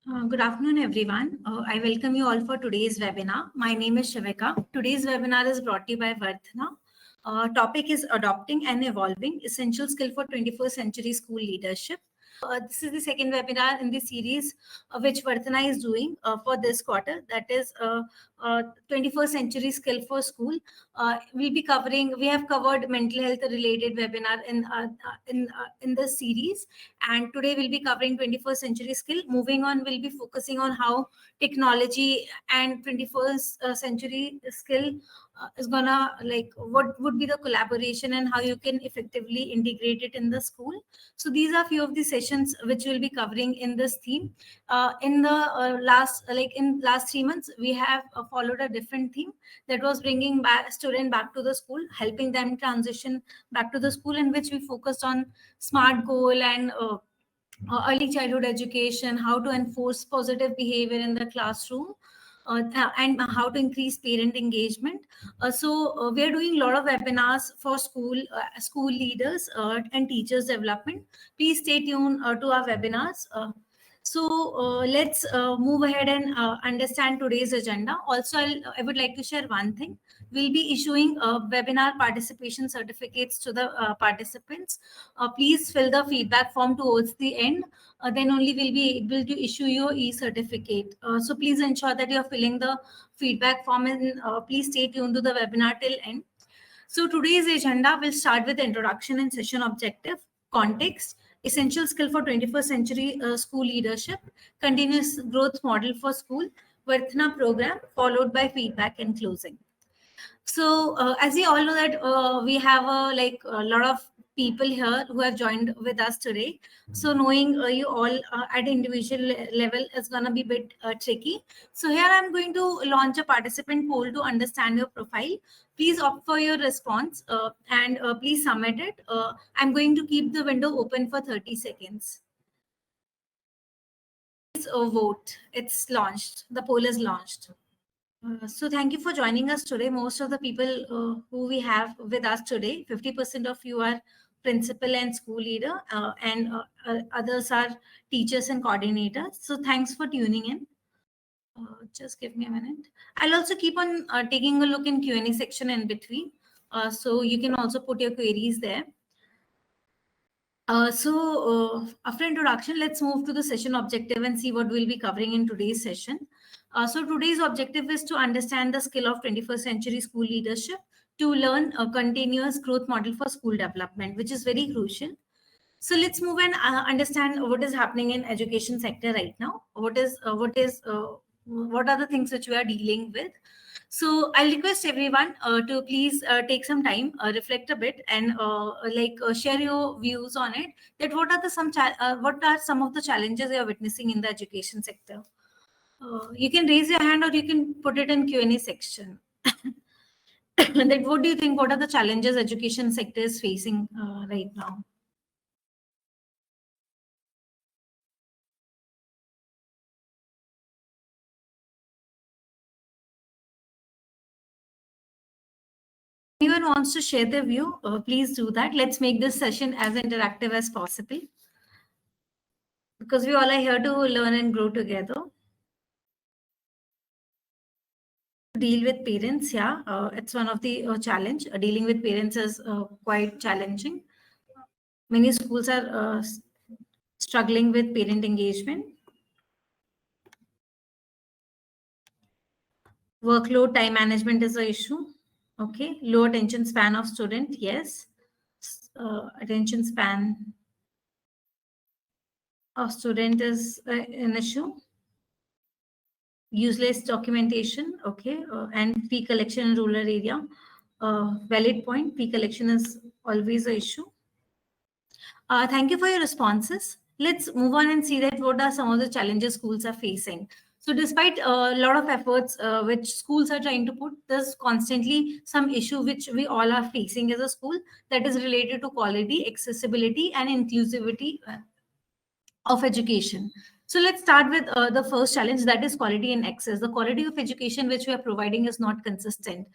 Good afternoon, everyone. I welcome you all for today's webinar. My name is Shivika. Today's webinar is brought to you by Varthana. Topic is Adopting and Evolving, Essential Skill for 21st Century School Leadership. This is the second webinar in the series which Varthana is doing for this quarter. That is 21st Century Skill for School. We have covered mental health related webinar in this series, and today we'll be covering 21st century skill. Moving on, we'll be focusing on how technology and 21st century skill is gonna, like, what would be the collaboration and how you can effectively integrate it in the school. So these are few of the sessions which we'll be covering in this theme. In the last 3 months, we have followed a different theme that was bringing back student back to the school, helping them transition back to the school, in which we focused on smart goal and early childhood education, how to enforce positive behavior in the classroom, and how to increase parent engagement. So we are doing a lot of webinars for school leaders and teachers development. Please stay tuned to our webinars. Let's move ahead and understand today's agenda. Also, I would like to share one thing. We'll be issuing webinar participation certificates to the participants. Please fill the feedback form towards the end. Then only we'll be able to issue your e-certificate. So please ensure that you're filling the feedback form, and please stay tuned to the webinar till end. So today's agenda will start with introduction and session objective, context, essential skill for 21st century school leadership, continuous growth model for school, Varthana program, followed by feedback and closing. So as we all know that we have a lot of people here who have joined with us today. So knowing you all at individual level is going to be a bit tricky. So here I'm going to launch a participant poll to understand your profile. Please opt for your response and please submit it. I'm going to keep the window open for 30 seconds. Please vote. It's launched. The poll is launched. So thank you for joining us today. Most of the people who we have with us today, 50% of you are principal and school leader, and others are teachers and coordinators. So thanks for tuning in. Just give me a minute. I'll also keep on taking a look in Q&A section in between. So you can also put your queries there. After introduction, let's move to the session objective and see what we'll be covering in today's session. So today's objective is to understand the skill of 21st century school leadership, to learn a continuous growth model for school development, which is very crucial. So let's move and understand what is happening in education sector right now. What are the things which we are dealing with? So I'll request everyone to please take some time, reflect a bit, and share your views on it. That what are some of the challenges you are witnessing in the education sector? You can raise your hand or you can put it in Q&A section. That what do you think? What are the challenges education sector is facing right now? Anyone wants to share their view, please do that. Let's make this session as interactive as possible, because we all are here to learn and grow together. Deal with parents, yeah, it's one of the challenge. Dealing with parents is quite challenging. Many schools are struggling with parent engagement. Workload, time management is an issue. Okay, low attention span of student, yes. Attention span of student is an issue. Useless documentation, okay, and fee collection in rural area. Valid point, fee collection is always an issue. Thank you for your responses. Let's move on and see that what are some of the challenges schools are facing. So despite a lot of efforts which schools are trying to put, there's constantly some issue which we all are facing as a school, that is related to quality, accessibility, and inclusivity of education. So let's start with the first challenge, that is quality and access. The quality of education which we are providing is not consistent.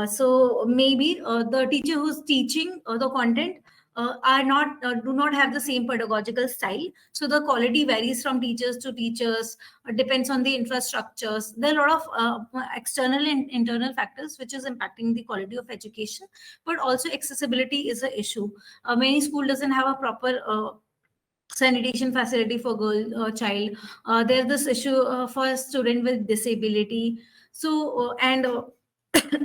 So maybe the teacher who's teaching the content are not do not have the same pedagogical style. So the quality varies from teachers to teachers, depends on the infrastructures. There are a lot of external and internal factors which is impacting the quality of education, but also accessibility is an issue. Many school doesn't have a proper sanitation facility for girl child. There's this issue for a student with disability. So and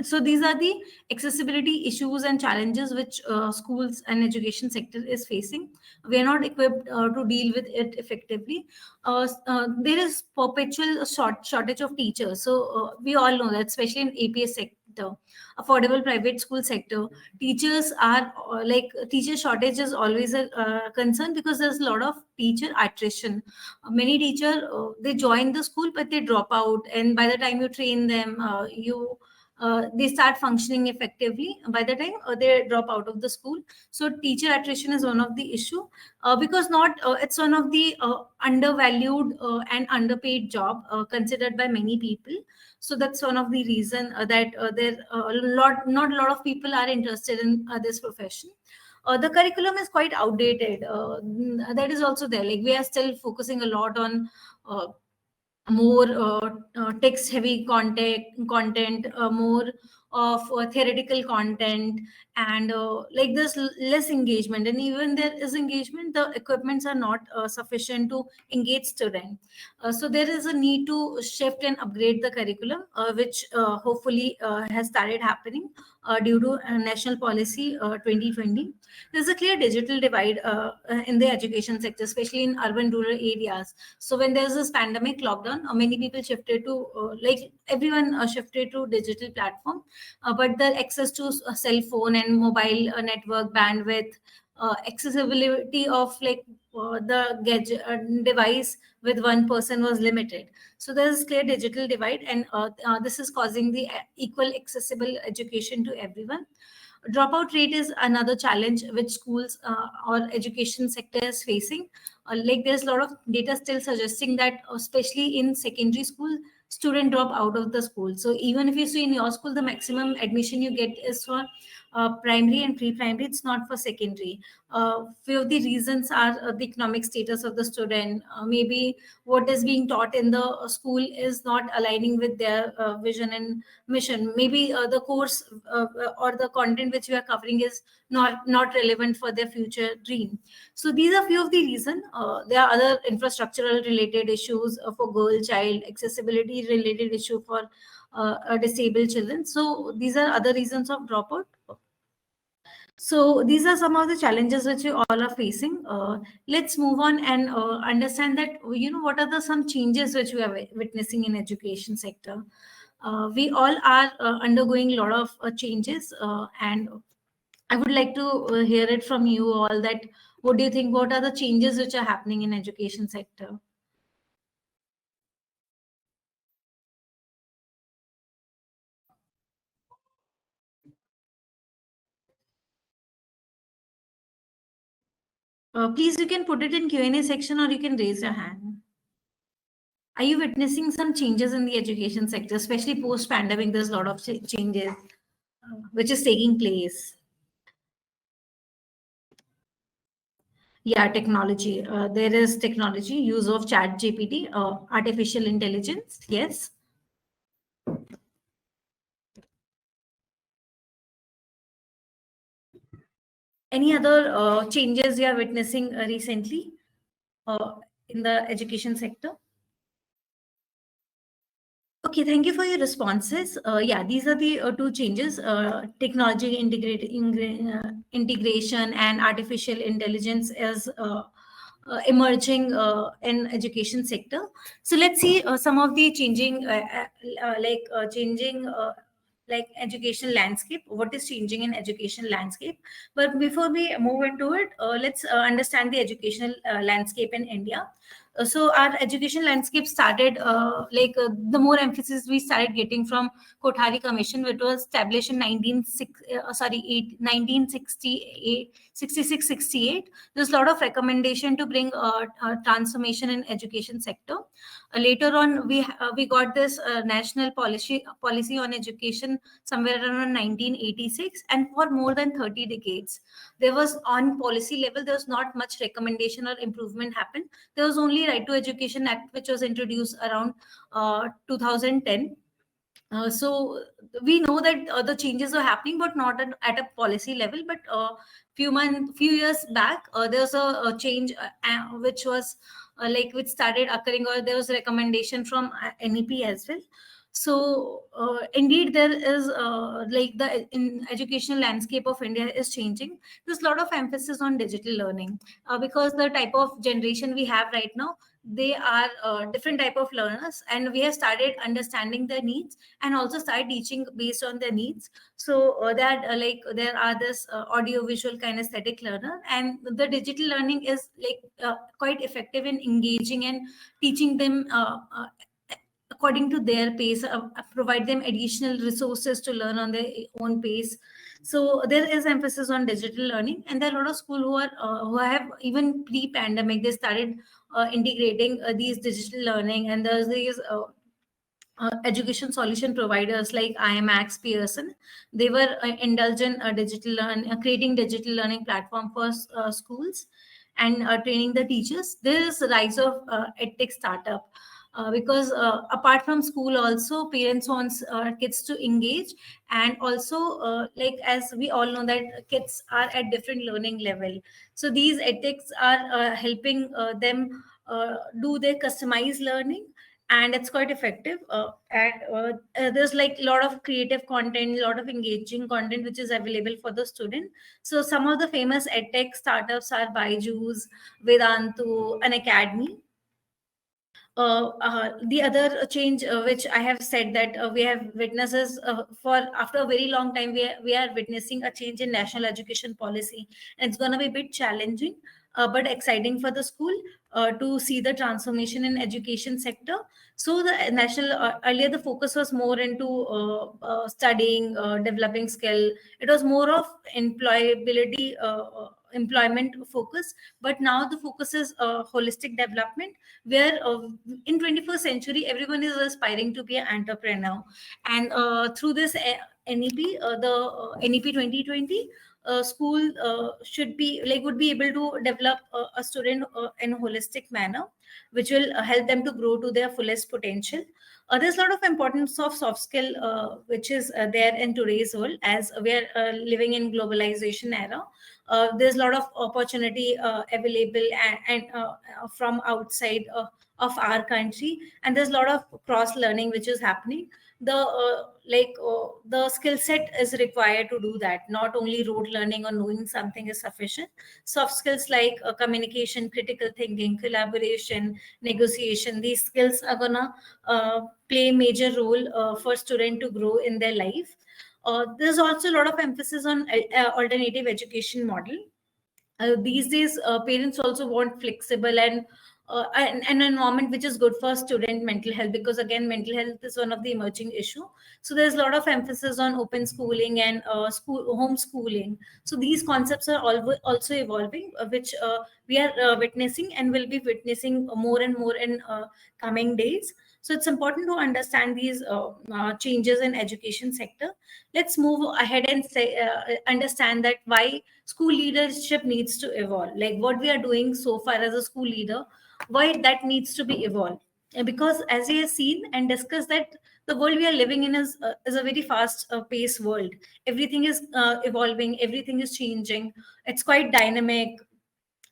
so these are the accessibility issues and challenges which schools and education sector is facing. We are not equipped to deal with it effectively. There is perpetual shortage of teachers. So we all know that, especially in APS sector, affordable private school sector, teachers are like teacher shortage is always a concern, because there's a lot of teacher attrition. Many teacher they join the school but they drop out, and by the time you train them, you they start functioning effectively by the time they drop out of the school. So teacher attrition is one of the issue, because not it's one of the undervalued and underpaid job considered by many people. So that's one of the reason that there a lot not a lot of people are interested in this profession. The curriculum is quite outdated. That is also there. Like we are still focusing a lot on more text heavy content, more of theoretical content, and like there's less engagement, and even there is engagement, the equipments are not sufficient to engage student. So there is a need to shift and upgrade the curriculum, which hopefully has started happening due to national policy 2020. There's a clear digital divide in the education sector, especially in urban rural areas. So when there's this pandemic lockdown, many people shifted to like everyone shifted to digital platform, but the access to cell phone and mobile network bandwidth, accessibility of like the gadget device with one person was limited. So there's clear digital divide, and this is causing the equal accessible education to everyone. Dropout rate is another challenge which schools or education sector is facing. Like there's a lot of data still suggesting that, especially in secondary school, student drop out of the school. So even if you see in your school, the maximum admission you get is for primary and pre-primary, it's not for secondary. Few of the reasons are the economic status of the student. Maybe what is being taught in the school is not aligning with their vision and mission. Maybe the course or the content which we are covering is not relevant for their future dream. So these are few of the reasons. There are other infrastructural related issues for girl child, accessibility related issue for disabled children. So these are other reasons of dropout. So these are some of the challenges which we all are facing. Let's move on and understand that, you know, what are the some changes which we are witnessing in education sector. We all are undergoing a lot of changes, and I would like to hear it from you all that what do you think, what are the changes which are happening in education sector? Please, you can put it in Q&A section or you can raise your hand. Are you witnessing some changes in the education sector, especially post-pandemic? There's a lot of changes which is taking place. Yeah, technology. There is technology, use of chat GPT, artificial intelligence. Yes. Any other changes you are witnessing recently in the education sector? Okay, thank you for your responses. Yeah, these are the two changes, technology integration and artificial intelligence is emerging in education sector. So let's see some of the changing, changing like education landscape, what is changing in education landscape. But before we move into it, let's understand the educational landscape in India. So our education landscape started the more emphasis we started getting from Kothari Commission, which was established in 1968, 66, 68. There's a lot of recommendation to bring transformation in education sector. Later on, we got this national policy on education somewhere around 1986, and for more than 30 decades, there was on policy level there was not much recommendation or improvement happened. There was only Right to Education Act, which was introduced around 2010. So we know that the changes are happening, but not at a policy level. But few years back, there was a change which was which started occurring, or there was a recommendation from NEP as well. So indeed, there is the in educational landscape of India is changing. There's a lot of emphasis on digital learning because the type of generation we have right now, they are different type of learners, and we have started understanding their needs and also start teaching based on their needs. So there are this audio visual kinesthetic learner, and the digital learning is quite effective in engaging and teaching them according to their pace, provide them additional resources to learn on their own pace. So there is emphasis on digital learning, and there are a lot of schools who have even pre-pandemic they started integrating these digital learning, and there's these education solution providers like IMAX, Pearson. They were indulgent creating digital learning platform for schools and training the teachers. There is a rise of edtech startup. Because apart from school, also parents wants kids to engage, and also as we all know that kids are at different learning level. So these edtechs are helping them do their customized learning, and it's quite effective. There's like a lot of creative content, a lot of engaging content which is available for the student. So some of the famous edtech startups are Byju's, Vedantu, an academy. The other change which I have said that we have witnesses for after a very long time, we are witnessing a change in national education policy, and it's going to be a bit challenging but exciting for the school to see the transformation in education sector. So the national earlier the focus was more into studying, developing skill. It was more of employability, employment focus, but now the focus is holistic development, where in 21st century everyone is aspiring to be an entrepreneur, and through this NEP, the NEP 2020, school should be would be able to develop a student in a holistic manner, which will help them to grow to their fullest potential. There's a lot of importance of soft skill which is there in today's world, as we are living in globalization era. There's a lot of opportunity available and from outside of our country, and there's a lot of cross learning which is happening. The skill set is required to do that. Not only rote learning or knowing something is sufficient. Soft skills like communication, critical thinking, collaboration, negotiation, these skills are gonna play a major role for student to grow in their life. There's also a lot of emphasis on alternative education model. These days parents also want flexible and an environment which is good for student mental health, because again mental health is one of the emerging issue. So there's a lot of emphasis on open schooling and school homeschooling. So these concepts are also evolving, which we are witnessing and will be witnessing more and more in coming days. So it's important to understand these changes in education sector. Let's move ahead and say understand that why school leadership needs to evolve, like what we are doing so far as a school leader, why that needs to be evolved. And because as we have seen and discussed that the world we are living in is a very fast paced world. Everything is evolving, everything is changing, it's quite dynamic.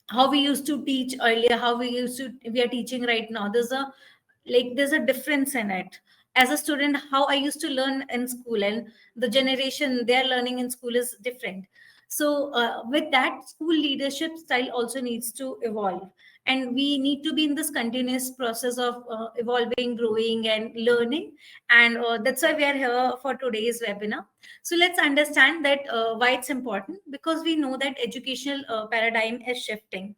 How we used to teach earlier, how we are teaching right now, there's a difference in it. As a student, how I used to learn in school and the generation they're learning in school is different. So with that, school leadership style also needs to evolve, and we need to be in this continuous process of evolving, growing and learning. And that's why we are here for today's webinar. So let's understand that why it's important, because we know that educational paradigm is shifting.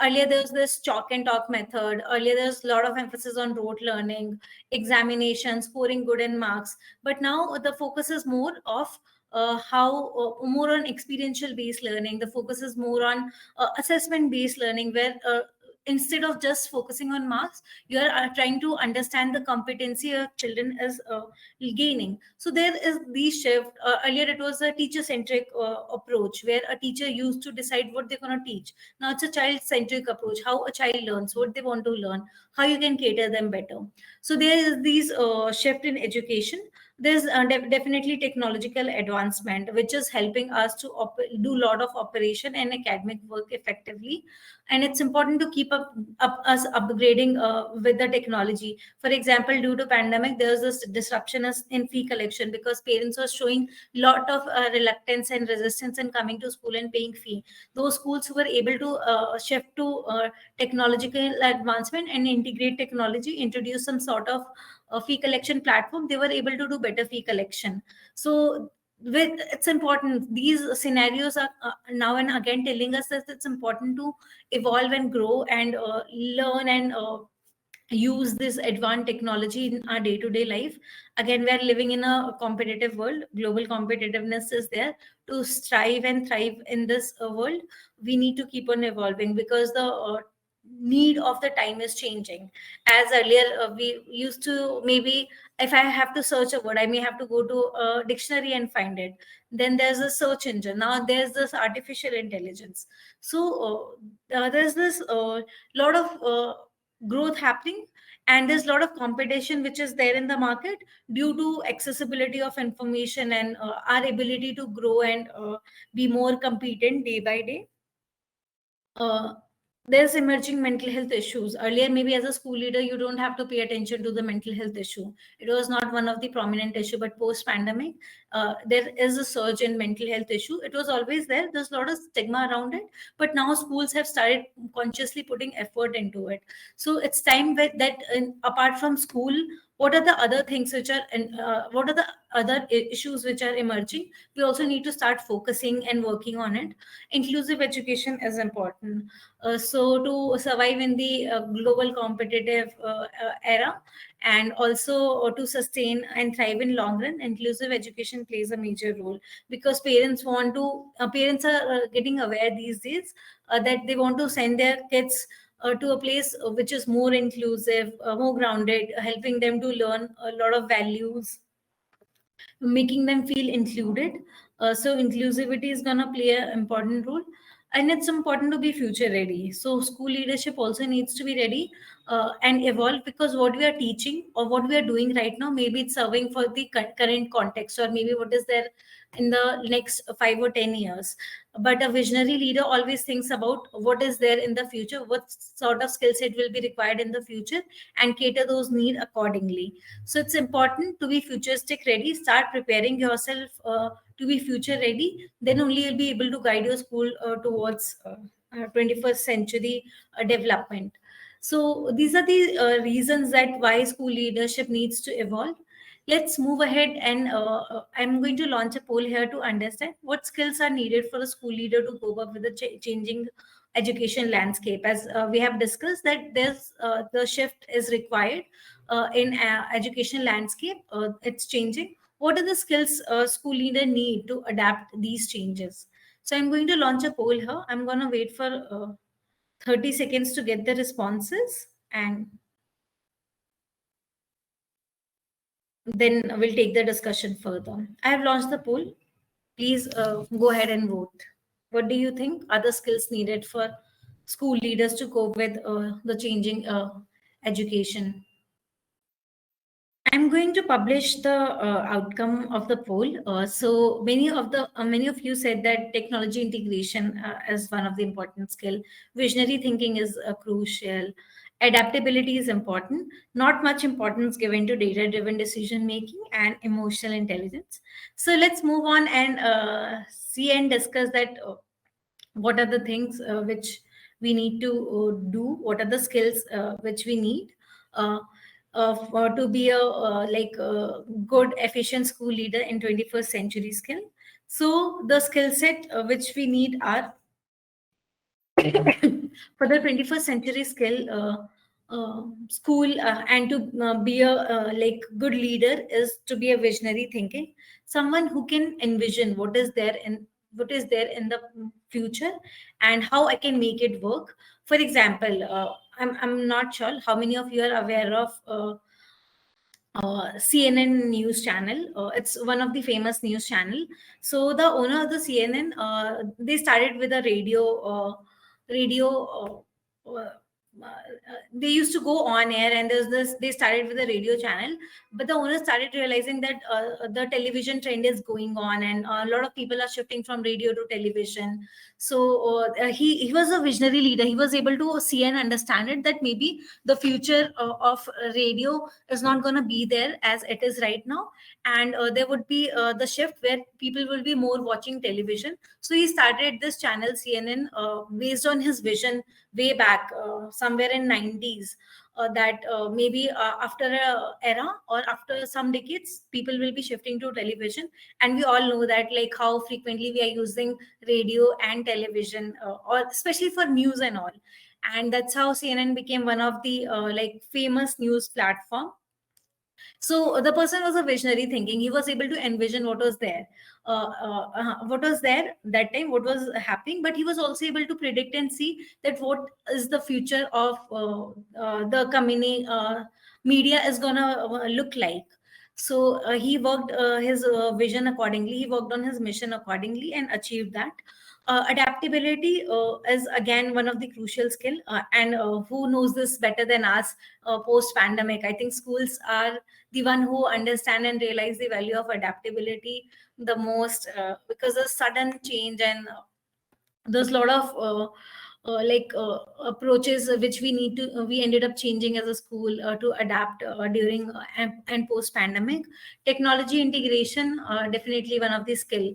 Earlier there was this chalk and talk method. Earlier there was a lot of emphasis on rote learning, examinations, scoring good in marks. But now the focus is more of how more on experiential based learning. The focus is more on assessment based learning, where instead of just focusing on marks, you are trying to understand the competency your children is gaining. So there is the shift. Earlier it was a teacher centric approach, where a teacher used to decide what they're going to teach. Now it's a child centric approach, how a child learns, what they want to learn, how you can cater them better. So there is these shift in education. There's definitely technological advancement which is helping us to do a lot of operation and academic work effectively. And it's important to keep up us upgrading with the technology. For example, due to pandemic, there was this disruption in fee collection, because parents were showing lot of reluctance and resistance in coming to school and paying fee. Those schools who were able to shift to technological advancement and integrate technology, introduce some sort of fee collection platform, they were able to do better fee collection. So it's important, these scenarios are now and again telling us that it's important to evolve and grow and learn and use this advanced technology in our day-to-day life. Again, we are living in a competitive world. Global competitiveness is there. To strive and thrive in this world, we need to keep on evolving, because the need of the time is changing. As earlier we used to, maybe if I have to search a word, I may have to go to a dictionary and find it. Then there's a search engine. Now there's this artificial intelligence. So there's this lot of growth happening, and there's a lot of competition which is there in the market, due to accessibility of information and our ability to grow and be more competent day by day. uh, there's emerging mental health issues. Earlier, maybe as a school leader, you don't have to pay attention to the mental health issue. It was not one of the prominent issue, but post pandemic, there is a surge in mental health issue. It was always there. There's a lot of stigma around it, but now schools have started consciously putting effort into it. So it's time that apart from school, what are the other things which are, and what are the other issues which are emerging? We also need to start focusing and working on it. Inclusive education is important. So to survive in the global competitive era, and also to sustain and thrive in long run, inclusive education plays a major role, because parents are getting aware these days that they want to send their kids to a place which is more inclusive, more grounded, helping them to learn a lot of values, making them feel included. So inclusivity is going to play an important role, and it's important to be future ready. So school leadership also needs to be ready and evolve, because what we are teaching or what we are doing right now, maybe it's serving for the current context, or maybe what is there in the next 5 or 10 years. But a visionary leader always thinks about what is there in the future, what sort of skill set will be required in the future, and cater those needs accordingly. So it's important to be futuristic ready. Start preparing yourself to be future ready. Then only you'll be able to guide your school towards 21st century development. So these are the reasons that why school leadership needs to evolve. Let's move ahead, and I'm going to launch a poll here to understand what skills are needed for a school leader to cope up with the changing education landscape. As we have discussed that there's the shift is required in education landscape. It's changing. What are the skills a school leader need to adapt these changes? So I'm going to launch a poll here. I'm going to wait for 30 seconds to get the responses, and then we'll take the discussion further. I have launched the poll. Please go ahead and vote. What do you think are the skills needed for school leaders to cope with the changing education? I'm going to publish the outcome of the poll. So many of you said that technology integration is one of the important skill. Visionary thinking is crucial. Adaptability is important. Not much importance given to data-driven decision making and emotional intelligence. So let's move on and see and discuss that. What are the things which we need to do, what are the skills which we need uh, to be a good efficient school leader in 21st century skill. So the skill set which we need are for the 21st century skill, school and to be a like good leader is to be a visionary thinking, someone who can envision what is there in the future and how I can make it work. For example, I'm not sure how many of you are aware of CNN news channel. It's one of the famous news channel. So the owner of the CNN, they started with a radio. They used to go on air, and there's this. They started with a radio channel, but the owner started realizing that the television trend is going on, and a lot of people are shifting from radio to television. So he was a visionary leader. He was able to see and understand it, that maybe the future of radio is not going to be there as it is right now, and there would be the shift where people will be more watching television. So he started this channel CNN based on his vision way back somewhere in 90s, that maybe after a era or after some decades people will be shifting to television, and we all know that like how frequently we are using radio and television, or especially for news and all. And that's how CNN became one of the like famous news platform. So the person was a visionary thinking. He was able to envision what was there that time, what was happening, but he was also able to predict and see that what is the future of the community media is gonna look like. So he worked his vision accordingly. He worked on his mission accordingly and achieved that. Adaptability is again one of the crucial skill, and who knows this better than us post pandemic? I think schools are the one who understand and realize the value of adaptability the most, because of sudden change, and there's a lot of approaches which we ended up changing as a school to adapt during and post pandemic. Technology integration, definitely one of the skill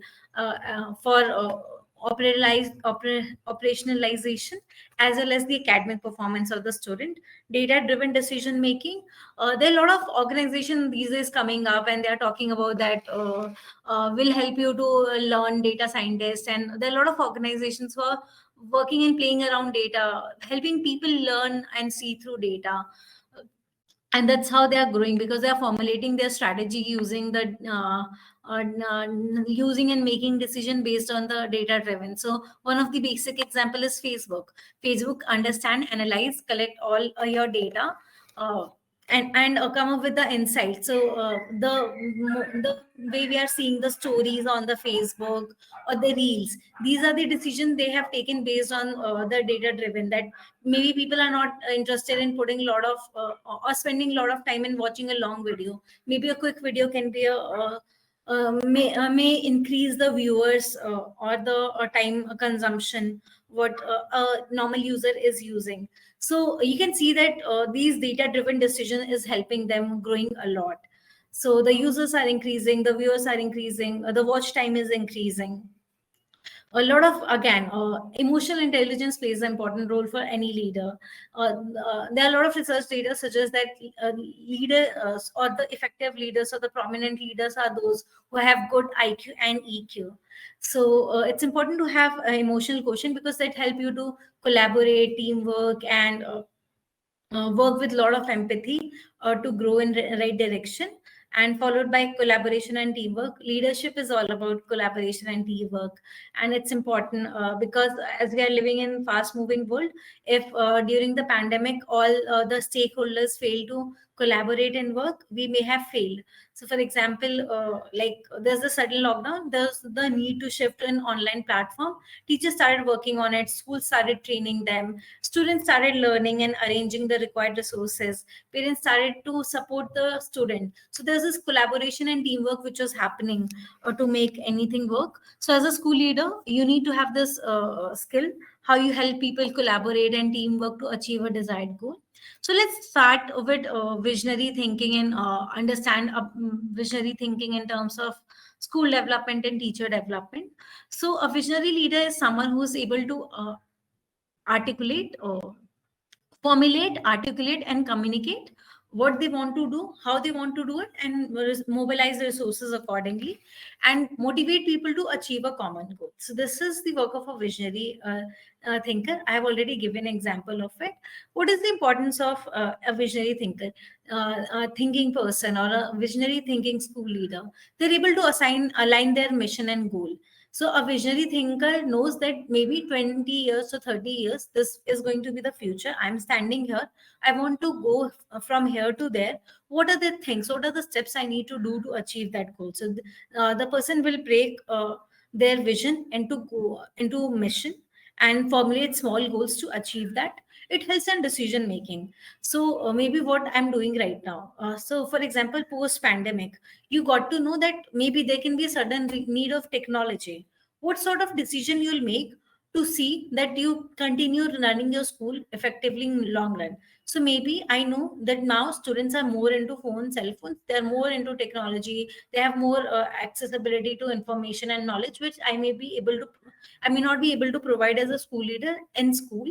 for operationalization as well as the academic performance of the student. Data driven decision making, there are a lot of organization these days coming up, and they are talking about that will help you to learn data scientist, and there are a lot of organizations who are working and playing around data, helping people learn and see through data. And that's how they are growing, because they are formulating their strategy using the using and making decision based on the data driven. So one of the basic example is Facebook understand, analyze, collect all your data, and come up with the insight. So the way we are seeing the stories on the Facebook or the reels, these are the decisions they have taken based on the data driven, that maybe people are not interested in putting a lot of or spending a lot of time in watching a long video. Maybe a quick video can be may increase the viewers or the time consumption what a normal user is using. So you can see that these data driven decision is helping them growing a lot. So the users are increasing, the viewers are increasing, the watch time is increasing. A lot of, again, emotional intelligence plays an important role for any leader. There are a lot of research data suggests that leaders or the effective leaders or the prominent leaders are those who have good IQ and EQ. So it's important to have emotional quotient, because that help you to collaborate, teamwork, and work with a lot of empathy to grow in right direction. And followed by collaboration and teamwork. Leadership is all about collaboration and teamwork, and it's important because as we are living in fast moving world, if during the pandemic all the stakeholders fail to collaborate and work, we may have failed. So for example, like there's a sudden lockdown, there's the need to shift to an online platform. Teachers started working on it, schools started training them, students started learning and arranging the required resources, parents started to support the student. So there's this collaboration and teamwork which was happening to make anything work. So as a school leader, you need to have this skill, how you help people collaborate and teamwork to achieve a desired goal. So let's start with visionary thinking and understand visionary thinking in terms of school development and teacher development. So a visionary leader is someone who is able to articulate, formulate, articulate, and communicate what they want to do, how they want to do it, and mobilize resources accordingly, and motivate people to achieve a common goal. So this is the work of a visionary thinker. I have already given an example of it. What is the importance of a visionary thinker, a thinking person, or a visionary thinking school leader? They're able to align their mission and goal. So a visionary thinker knows that maybe 20 years or 30 years, this is going to be the future. I'm standing here. I want to go from here to there. What are the things? What are the steps I need to do to achieve that goal? So the person will break their vision into mission and formulate small goals to achieve that. It helps in decision making. So maybe what I'm doing right now. So for example, post pandemic, you got to know that maybe there can be a sudden need of technology. What sort of decision you'll make to see that you continue running your school effectively in long run? So maybe I know that now students are more into cell phones, they're more into technology, they have more accessibility to information and knowledge, which I may not be able to provide as a school leader in school.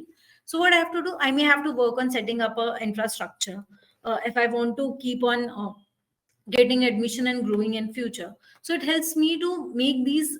So what I have to do, I may have to work on setting up a infrastructure if I want to keep on getting admission and growing in future. So it helps me to make these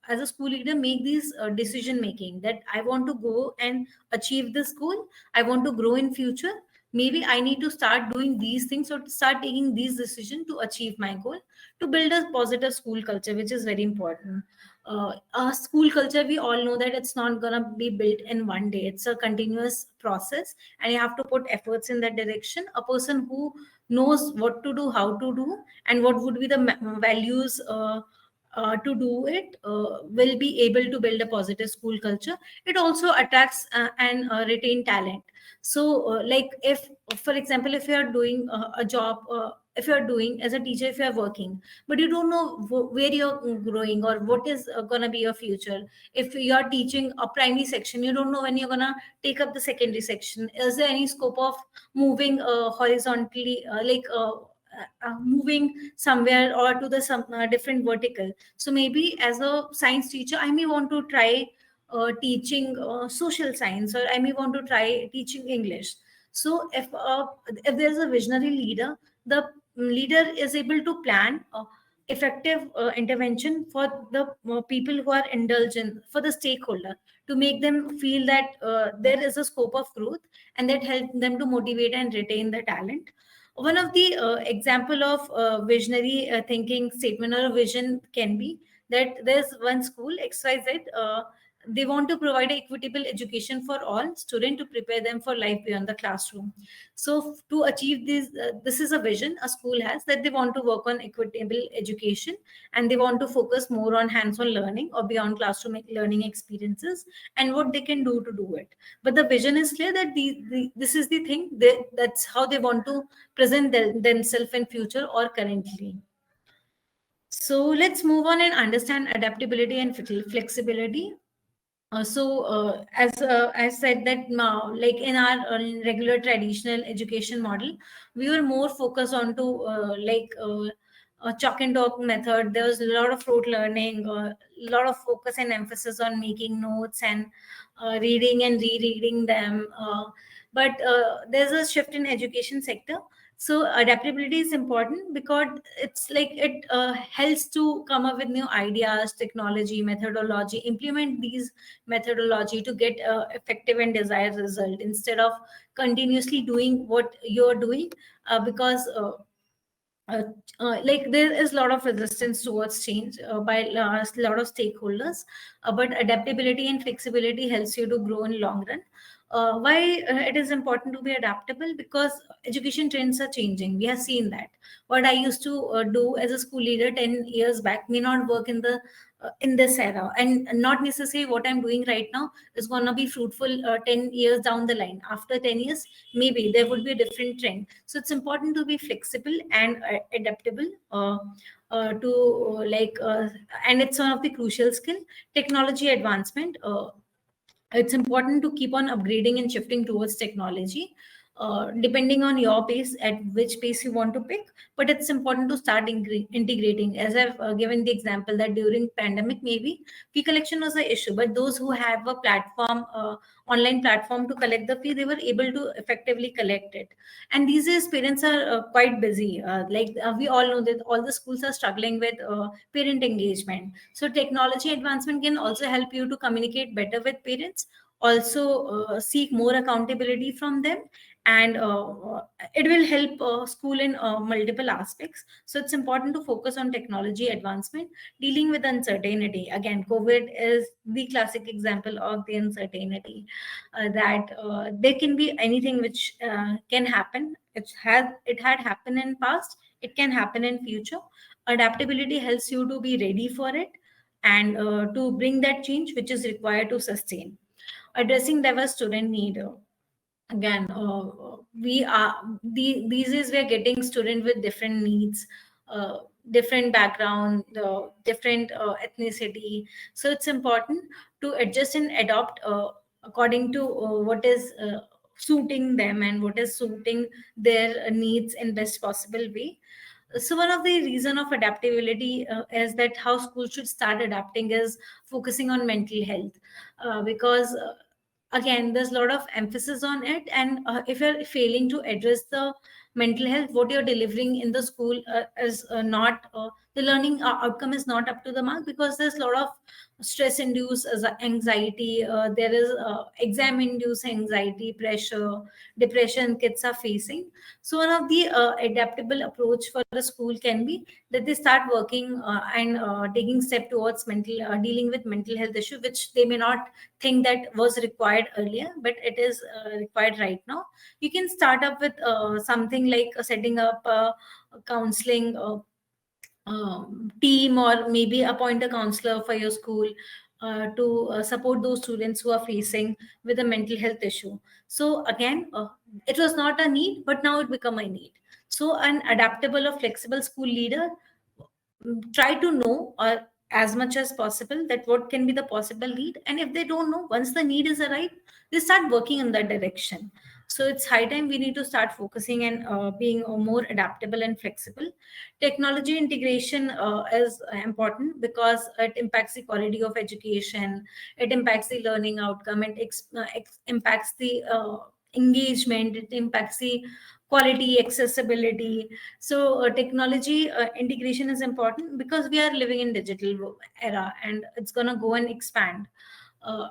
as a school leader, make these decision making, that I want to go and achieve this goal, I want to grow in future, maybe I need to start doing these things or to start taking these decisions to achieve my goal, to build a positive school culture, which is very important. A school culture, we all know that it's not going to be built in one day. It's a continuous process, and you have to put efforts in that direction. A person who knows what to do, how to do, and what would be the values to do it, will be able to build a positive school culture. It also attracts and retain talent. So like if, for example, if you are doing a job, if you are doing as a teacher, if you are working, but you don't know where you're growing or what is going to be your future. If you are teaching a primary section, you don't know when you're going to take up the secondary section. Is there any scope of moving horizontally, moving somewhere or to the some different vertical? So maybe as a science teacher, I may want to try teaching social science, or I may want to try teaching English. So if there's a visionary leader, the leader is able to plan effective intervention for the people who are indulgent, for the stakeholder, to make them feel that there is a scope of growth, and that help them to motivate and retain the talent. One of the example of visionary thinking statement or a vision can be that there's one school XYZ, they want to provide equitable education for all students to prepare them for life beyond the classroom. So to achieve this, this is a vision a school has, that they want to work on equitable education, and they want to focus more on hands-on learning or beyond classroom learning experiences, and what they can do to do it. But the vision is clear that this is the thing, that's how they want to present themselves in future or currently. So let's move on and understand adaptability and flexibility. As I said that now, like in our regular traditional education model, we were more focused on to a chalk and talk method. There was a lot of rote learning, a lot of focus and emphasis on making notes and reading and rereading them. But there's a shift in education sector. So adaptability is important because it's like it helps to come up with new ideas, technology, methodology, implement these methodology to get effective and desired result, instead of continuously doing what you're doing, because uh, like there is a lot of resistance towards change by a lot of stakeholders, but adaptability and flexibility helps you to grow in long run. Why it is important to be adaptable? Because education trends are changing. We have seen that what I used to do as a school leader 10 years back may not work in this era, and not necessarily what I'm doing right now is going to be fruitful 10 years down the line. After 10 years, maybe there would be a different trend. So it's important to be flexible and adaptable, to and it's one of the crucial skill. Technology advancement, it's important to keep on upgrading and shifting towards technology. depending on your pace, at which pace you want to pick. But it's important to start integrating. As I've given the example that during pandemic, maybe fee collection was the issue, but those who have a platform, online platform to collect the fee, they were able to effectively collect it. And these days, parents are quite busy. We all know that all the schools are struggling with parent engagement. So technology advancement can also help you to communicate better with parents, also seek more accountability from them, and it will help school in multiple aspects. So it's important to focus on technology advancement, dealing with uncertainty. Again, COVID is the classic example of the uncertainty, that there can be anything which can happen. It had happened in past, it can happen in future. Adaptability helps you to be ready for it, and to bring that change which is required to sustain. Addressing diverse student need. Again, these days we are getting student with different needs, different background, different ethnicity. So it's important to adjust and adopt according to what is suiting them and what is suiting their needs in best possible way. So one of the reason of adaptability is that how schools should start adapting is focusing on mental health, because again there's a lot of emphasis on it. And if you're failing to address the mental health, what you're delivering in the school is not the learning outcome is not up to the mark, because there's a lot of stress induced anxiety, there is exam induced anxiety, pressure, depression kids are facing. So one of the adaptable approach for the school can be that they start working and taking step towards mental dealing with mental health issue, which they may not think that was required earlier, but it is required right now. You can start up with something like setting up a counseling team, or maybe appoint a counselor for your school to support those students who are facing with a mental health issue. So again, it was not a need, but now it become a need. So an adaptable or flexible school leader try to know, as much as possible, that what can be the possible need. And if they don't know, once the need is arrived, they start working in that direction. So it's high time we need to start focusing and being more adaptable and flexible. Technology integration is important because it impacts the quality of education, it impacts the learning outcome, it impacts the engagement, it impacts the quality, accessibility. So technology integration is important because we are living in digital era, and it's going to go and expand.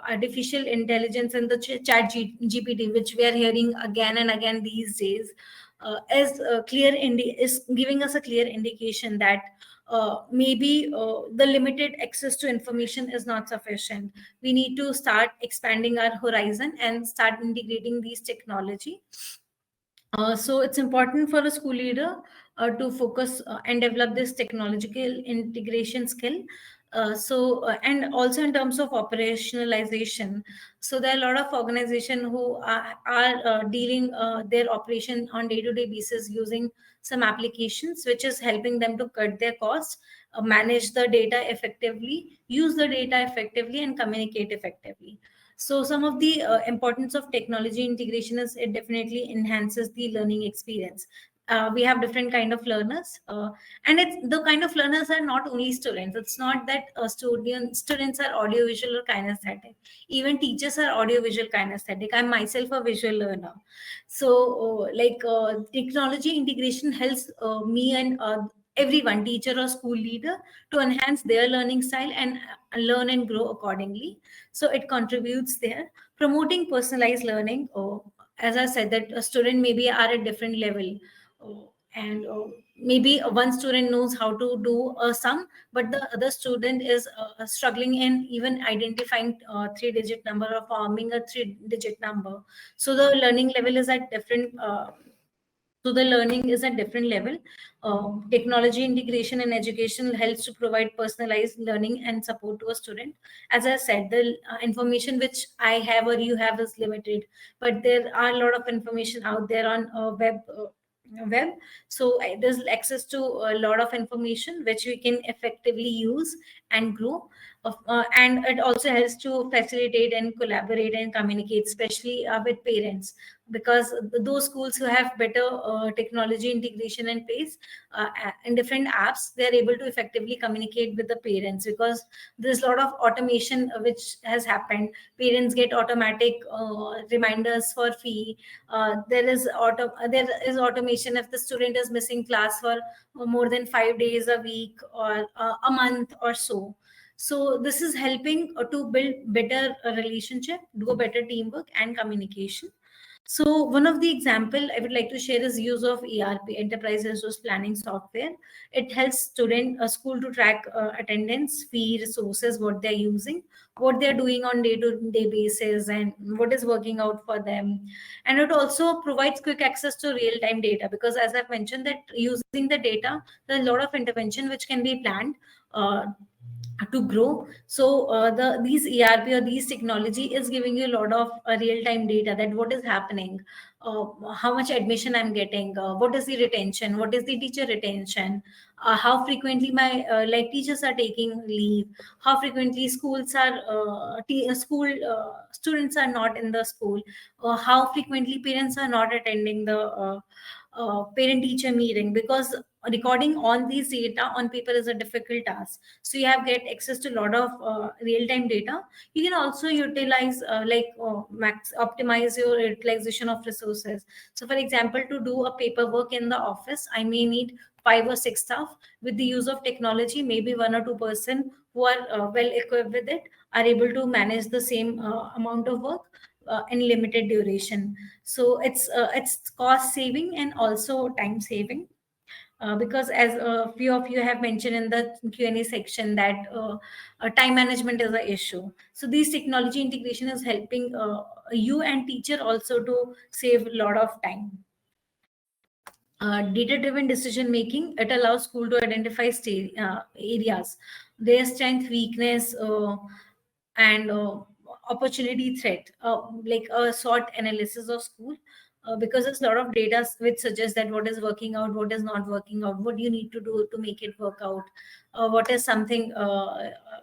Artificial intelligence and the GPT, which we are hearing again and again these days, is giving us a clear indication that maybe the limited access to information is not sufficient. We need to start expanding our horizon and start integrating these technology. So it's important for a school leader to focus and develop this technological integration skill. And also in terms of operationalization, so there are a lot of organizations who are dealing their operation on day-to-day basis using some applications, which is helping them to cut their costs, manage the data effectively, use the data effectively, and communicate effectively. So some of the importance of technology integration is it definitely enhances the learning experience. We have different kind of learners, and it's the kind of learners are not only students. It's not that students are audiovisual or kinesthetic. Even teachers are audiovisual kinesthetic. I'm myself a visual learner. So technology integration helps me and everyone, teacher or school leader, to enhance their learning style and learn and grow accordingly. So it contributes there. Promoting personalized learning, as I said, that a student maybe are at different level, and maybe one student knows how to do a sum, but the other student is struggling in even identifying 3-digit number or forming a 3-digit number. So the learning level is at different so the learning is at different level. Technology integration in education helps to provide personalized learning and support to a student. As I said, the information which I have or you have is limited, but there are a lot of information out there on web. So there's access to a lot of information which we can effectively use and grow. And it also helps to facilitate and collaborate and communicate, especially with parents, because those schools who have better technology integration in place in different apps, they are able to effectively communicate with the parents, because there's a lot of automation which has happened. Parents get automatic reminders for fee. There is automation if the student is missing class for more than 5 days a week, or a month or so. So this is helping to build better relationship, do a better teamwork and communication. So one of the example I would like to share is use of ERP, Enterprise Resource Planning software. It helps a school to track attendance, fee, resources, what they're using, what they're doing on day-to-day basis, and what is working out for them. And it also provides quick access to real-time data, because as I've mentioned that using the data, there's a lot of intervention which can be planned to grow. So these ERP or these technology is giving you a lot of real time data, that what is happening, how much admission I'm getting, what is the retention, what is the teacher retention, how frequently my teachers are taking leave, how frequently school students are not in the school, how frequently parents are not attending the parent teacher meeting, because recording all these data on paper is a difficult task. So you have get access to a lot of real time data. You can also utilize optimize your utilization of resources. So for example, to do a paperwork in the office, I may need 5 or 6 staff. With the use of technology, maybe 1 or 2 person who are well equipped with it are able to manage the same amount of work in limited duration. So it's cost saving and also time saving, because as a few of you have mentioned in the Q&A section that time management is an issue. So these technology integration is helping you and teacher also to save a lot of time. Data-driven decision making, it allows school to identify areas, their strength, weakness, and opportunity threat, like a SWOT analysis of school, because there's a lot of data which suggests that what is working out, what is not working out, what you need to do to make it work out, what is something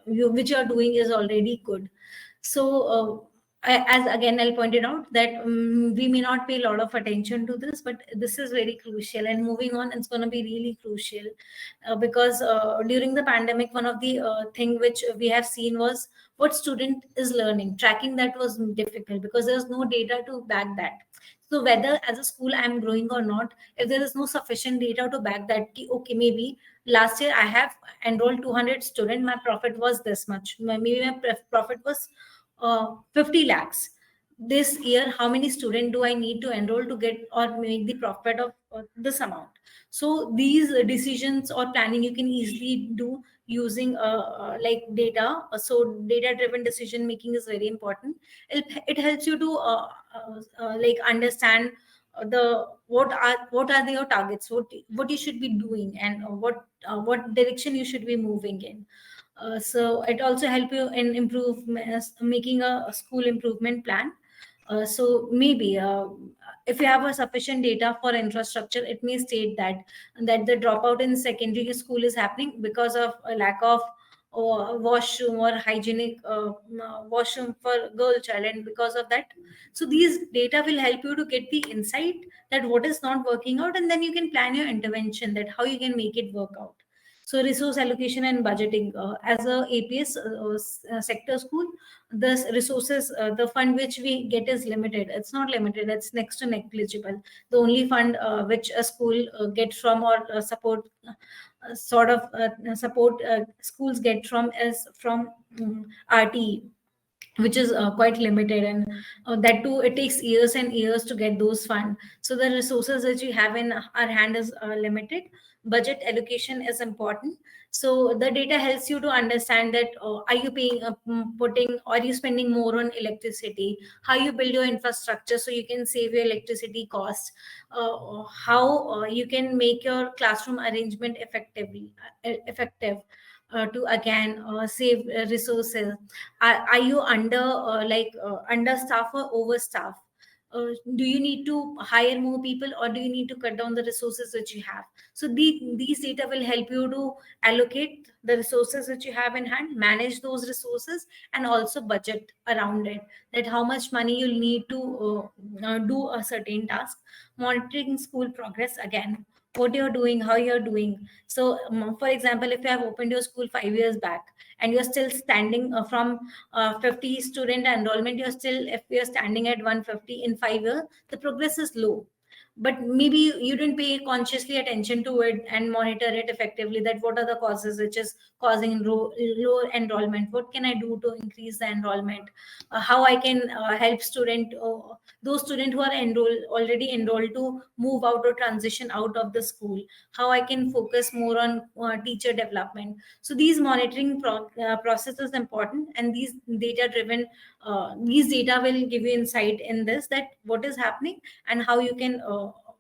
which you are doing is already good. So as again I'll point it out that we may not pay a lot of attention to this, but this is very crucial, and moving on it's going to be really crucial, because during the pandemic, one of the thing which we have seen was what student is learning. Tracking that was difficult because there's no data to back that. So whether as a school I'm growing or not, if there is no sufficient data to back that, okay, maybe last year I have enrolled 200 students, my profit was this much, maybe my profit was 50 lakhs. This year, how many students do I need to enroll to get or make the profit of this amount? So these decisions or planning you can easily do using like data. So data driven decision making is very important. It helps you to like understand what are your targets, what you should be doing, and what direction you should be moving in. So it also help you in making a school improvement plan. So maybe if you have a sufficient data for infrastructure, it may state that the dropout in secondary school is happening because of a lack of washroom or hygienic washroom for girl child, and because of that. So these data will help you to get the insight that what is not working out, and then you can plan your intervention, that how you can make it work out. So resource allocation and budgeting, as a APS sector school, the resources, the fund which we get is limited. It's not limited, it's next to negligible. The only fund which a school get from, or support schools get from, is from RTE, which is quite limited, and that too it takes years and years to get those funds. So the resources that we have in our hand is limited. Budget allocation is important. So the data helps you to understand that are you putting, or are you spending more on electricity, how you build your infrastructure so you can save your electricity cost, how you can make your classroom arrangement effective, to again save resources. Are you understaff or overstaff? do you need to hire more people, or do you need to cut down the resources that you have? So these data will help you to allocate the resources that you have in hand, manage those resources, and also budget around it, that how much money you'll need to do a certain task. Monitoring school progress, again, what you're doing, how you're doing. So for example, if you have opened your school 5 years back and you're still standing from 50 student enrollment, you're still, if you're standing at 150 in 5 years, the progress is low. But maybe you didn't pay consciously attention to it and monitor it effectively, that what are the causes which is causing low enrollment, what can I do to increase the enrollment, how I can help those students who are already enrolled to move out or transition out of the school, how I can focus more on teacher development. So these monitoring process is important, and these data will give you insight in this, that what is happening and how you can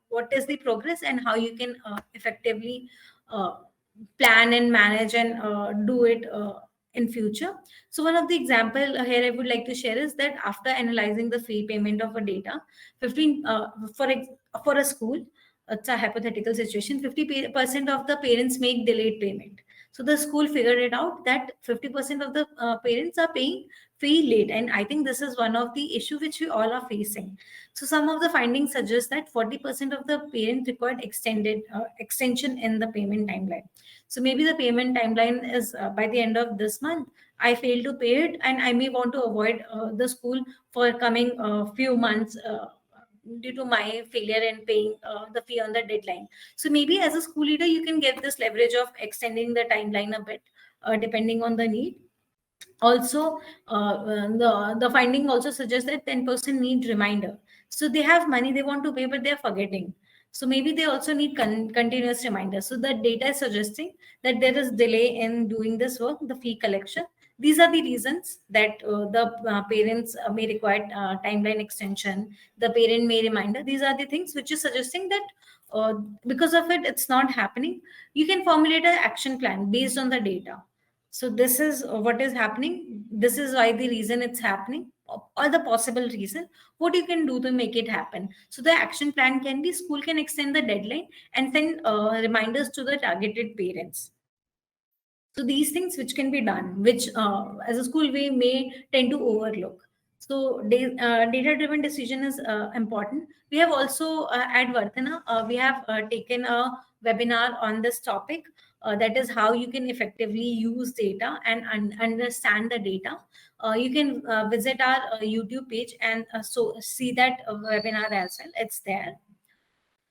what is the progress and how you can effectively uh, plan and manage and do it in future. So one of the example here I would like to share is that after analyzing the fee payment of a data, 15 for a school, it's a hypothetical situation, 50% of the parents make delayed payment. So the school figured it out that 50% of the parents are paying fee late, and I think this is one of the issue which we all are facing. So some of the findings suggest that 40% of the parents required extension in the payment timeline. So maybe the payment timeline is by the end of this month, I fail to pay it, and I may want to avoid the school for coming few months due to my failure in paying the fee on the deadline. So maybe as a school leader, you can get this leverage of extending the timeline a bit, depending on the need. Also, the finding also suggests that 10% need reminder. So they have money they want to pay, but they're forgetting. So maybe they also need continuous reminders. So the data is suggesting that there is delay in doing this work, the fee collection. These are the reasons that the parents may require timeline extension. The parent may reminder. These are the things which is suggesting that because of it, it's not happening. You can formulate an action plan based on the data. So this is what is happening. This is why the reason it's happening, or the possible reason. What you can do to make it happen. So the action plan can be, school can extend the deadline and send reminders to the targeted parents. So these things which can be done, which as a school we may tend to overlook. So data-driven decision is important. We have also at Varthana, we have taken a webinar on this topic. That is how you can effectively use data and understand the data. You can visit our YouTube page and so see that webinar as well. It's there.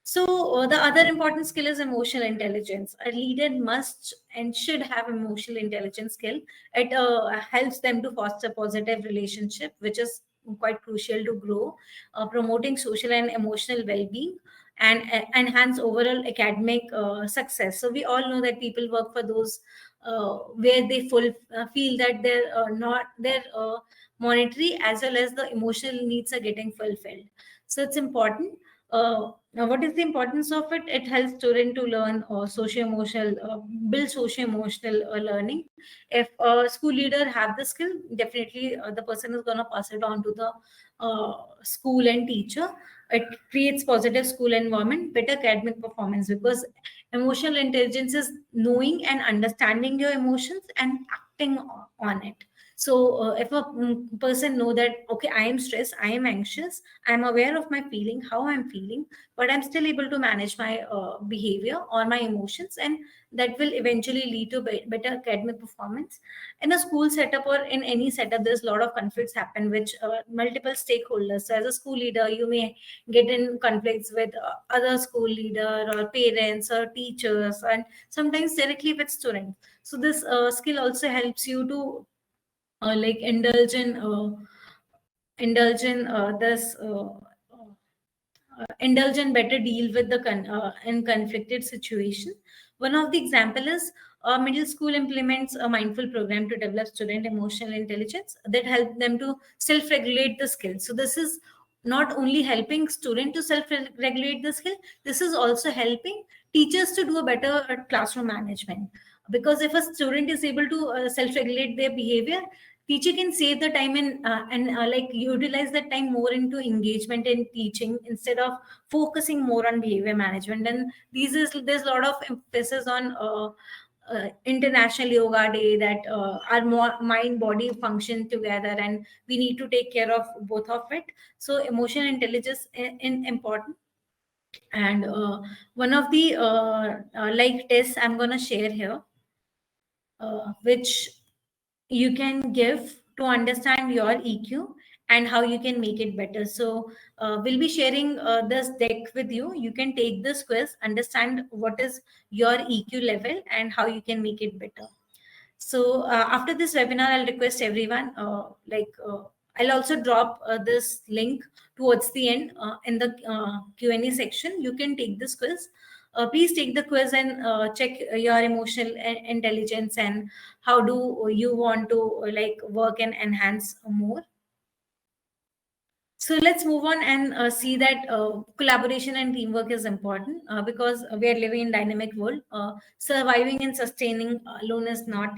So the other important skill is emotional intelligence. A leader must and should have emotional intelligence skill. It helps them to foster positive relationship, which is quite crucial to grow, promoting social and emotional well-being, and enhance overall academic success. So we all know that people work for those where they feel that their monetary as well as the emotional needs are getting fulfilled. So it's important. Now, what is the importance of it? It helps student to learn socio-emotional, build socio-emotional learning. If a school leader have the skill, definitely the person is going to pass it on to the school and teacher. It creates positive school environment, better academic performance, because emotional intelligence is knowing and understanding your emotions and acting on it. So if a person know that, okay, I am stressed, I am anxious, I'm aware of my feeling, how I'm feeling, but I'm still able to manage my behavior or my emotions, and that will eventually lead to better academic performance. In a school setup or in any setup, there's a lot of conflicts happen with multiple stakeholders. So as a school leader, you may get in conflicts with other school leader or parents or teachers, and sometimes directly with students. So this skill also helps you to like indulge in this indulge and better deal with the in conflicted situation. One of the example is middle school implements a mindful program to develop student emotional intelligence that help them to self-regulate the skills. So this is not only helping student to self-regulate the skill, this is also helping teachers to do a better classroom management. Because if a student is able to self-regulate their behavior, teacher can save the time and like utilize that time more into engagement in teaching instead of focusing more on behavior management. And there's a lot of emphasis on International Yoga Day, that our mind body function together, and we need to take care of both of it. So emotional intelligence in important. And one of the like tests I'm going to share here, which you can give to understand your EQ and how you can make it better. So we'll be sharing this deck with you. You can take this quiz, understand what is your EQ level and how you can make it better. So after this webinar, I'll request everyone, I'll also drop this link towards the end in the Q&A section. You can take this quiz. Please take the quiz and check your emotional intelligence and how do you want to like work and enhance more. So let's move on and see that collaboration and teamwork is important because we are living in dynamic world. Surviving and sustaining alone is not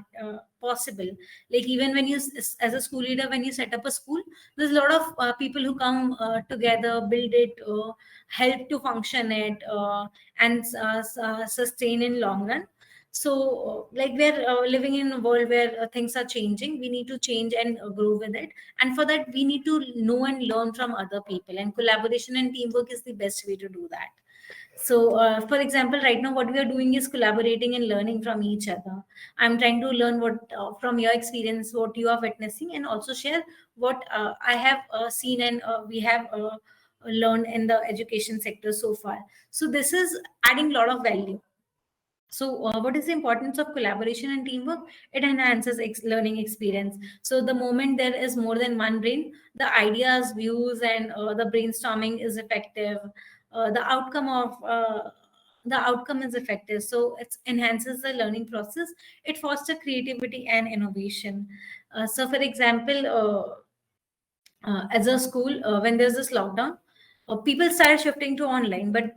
possible. Like even when you, as a school leader, when you set up a school, there's a lot of people who come together, build it, help to function it, and sustain in long run. So like we're living in a world where things are changing. We need to change and grow with it, and for that we need to know and learn from other people, and collaboration and teamwork is the best way to do that. So for example, right now what we are doing is collaborating and learning from each other. I'm trying to learn what from your experience, what you are witnessing, and also share what I have seen and we have learned in the education sector so far. So this is adding a lot of value. So, what is the importance of collaboration and teamwork? It enhances learning experience. So, the moment there is more than one brain, the ideas, views, and the brainstorming is effective. The outcome is effective. So, it enhances the learning process. It fosters creativity and innovation. So, for example, as a school, when there's this lockdown, people start shifting to online, but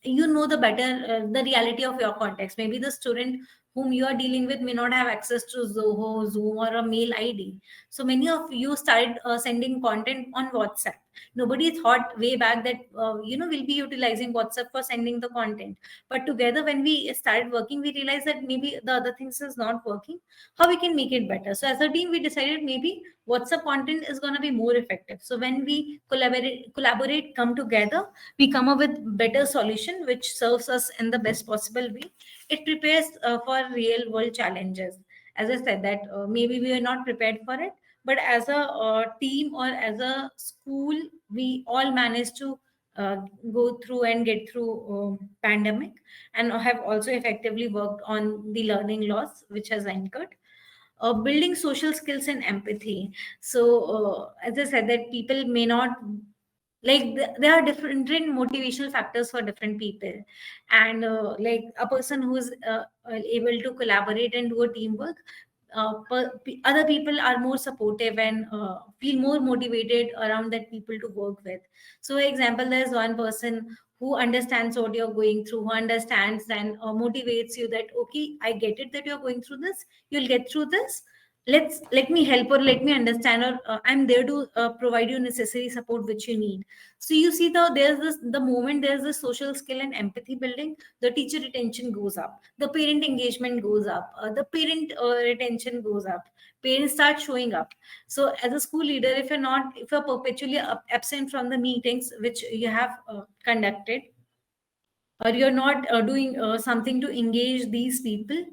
you know the better the reality of your context. Maybe the student whom you are dealing with may not have access to Zoho, Zoom, or a mail ID. So many of you started sending content on WhatsApp. Nobody thought way back that we'll be utilizing WhatsApp for sending the content. But together, when we started working, we realized that maybe the other things is not working. How we can make it better? So as a team, we decided maybe WhatsApp content is going to be more effective. So when we collaborate, come together, we come up with better solution which serves us in the best possible way. It prepares for real world challenges. As I said that maybe we are not prepared for it, but as a team or as a school, we all managed to uh, go through and get through pandemic, and have also effectively worked on the learning loss which has anchored. Building social skills and empathy. So as I said that people may not like there are different motivational factors for different people, and like a person who is able to collaborate and do a teamwork, other people are more supportive and feel more motivated around that people to work with. So for example, there's one person who understands what you're going through, who understands and motivates you that okay, I get it that you're going through this, you'll get through this, let me help, or let me understand, or I'm there to provide you necessary support which you need. So you see, the moment there's the social skill and empathy building, the teacher retention goes up, the parent engagement goes up, the parent retention goes up, parents start showing up. So as a school leader, if you're perpetually absent from the meetings which you have conducted, or you're not doing something to engage these people,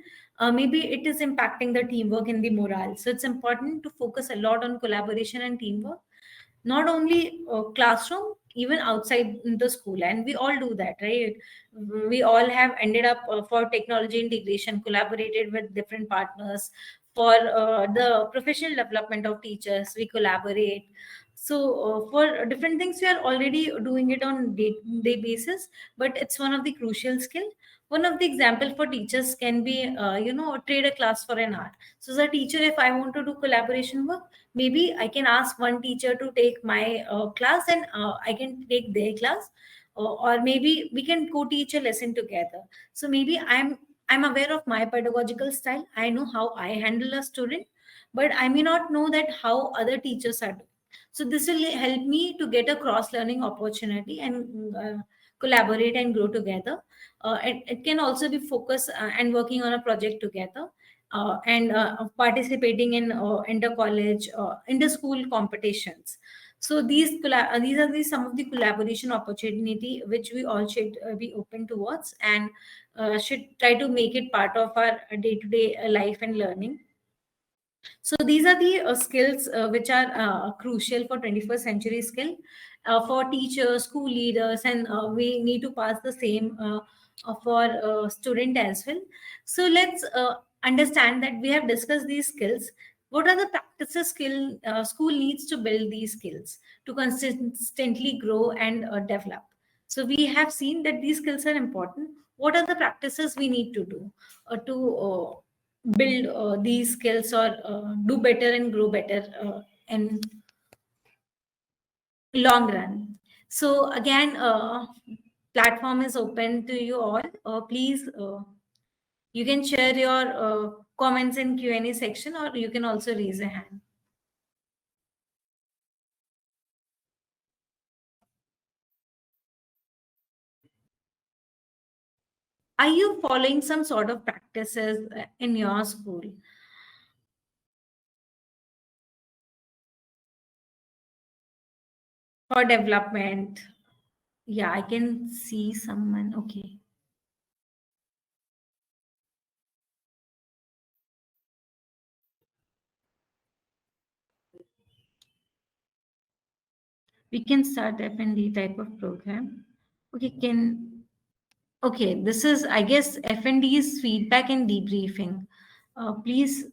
maybe it is impacting the teamwork and the morale. So it's important to focus a lot on collaboration and teamwork, not only classroom, even outside the school. And we all do that, right? We all have ended up for technology integration, collaborated with different partners. For the professional development of teachers, we collaborate. So for different things, we are already doing it on day basis, but it's one of the crucial skill. One of the example for teachers can be trade a class for an hour. So as a teacher, if I want to do collaboration work, maybe I can ask one teacher to take my class, and I can take their class, or maybe we can co-teach a lesson together. So maybe I'm aware of my pedagogical style, I know how I handle a student, but I may not know that how other teachers are doing. So this will help me to get a cross learning opportunity and collaborate and grow together. It can also be focused and working on a project together, and participating in inter college, inter school competitions. So these are some of the collaboration opportunity which we all should be open towards, and should try to make it part of our day-to-day life and learning. So these are the skills which are crucial for 21st century skill for teachers, school leaders, and we need to pass the same for student as well. So let's understand that we have discussed these skills. What are the practices school needs to build these skills to consistently grow and develop? So we have seen that these skills are important. What are the practices we need to do to build these skills, or do better and grow better in long run? So again, platform is open to you all. Please, you can share your comments in Q&A section, or you can also raise a hand. Are you following some sort of practices in your school for development? Yeah, I can see someone. Okay. We can start F&D type of program. Okay, okay, this is, I guess, F&D is feedback and debriefing. Please,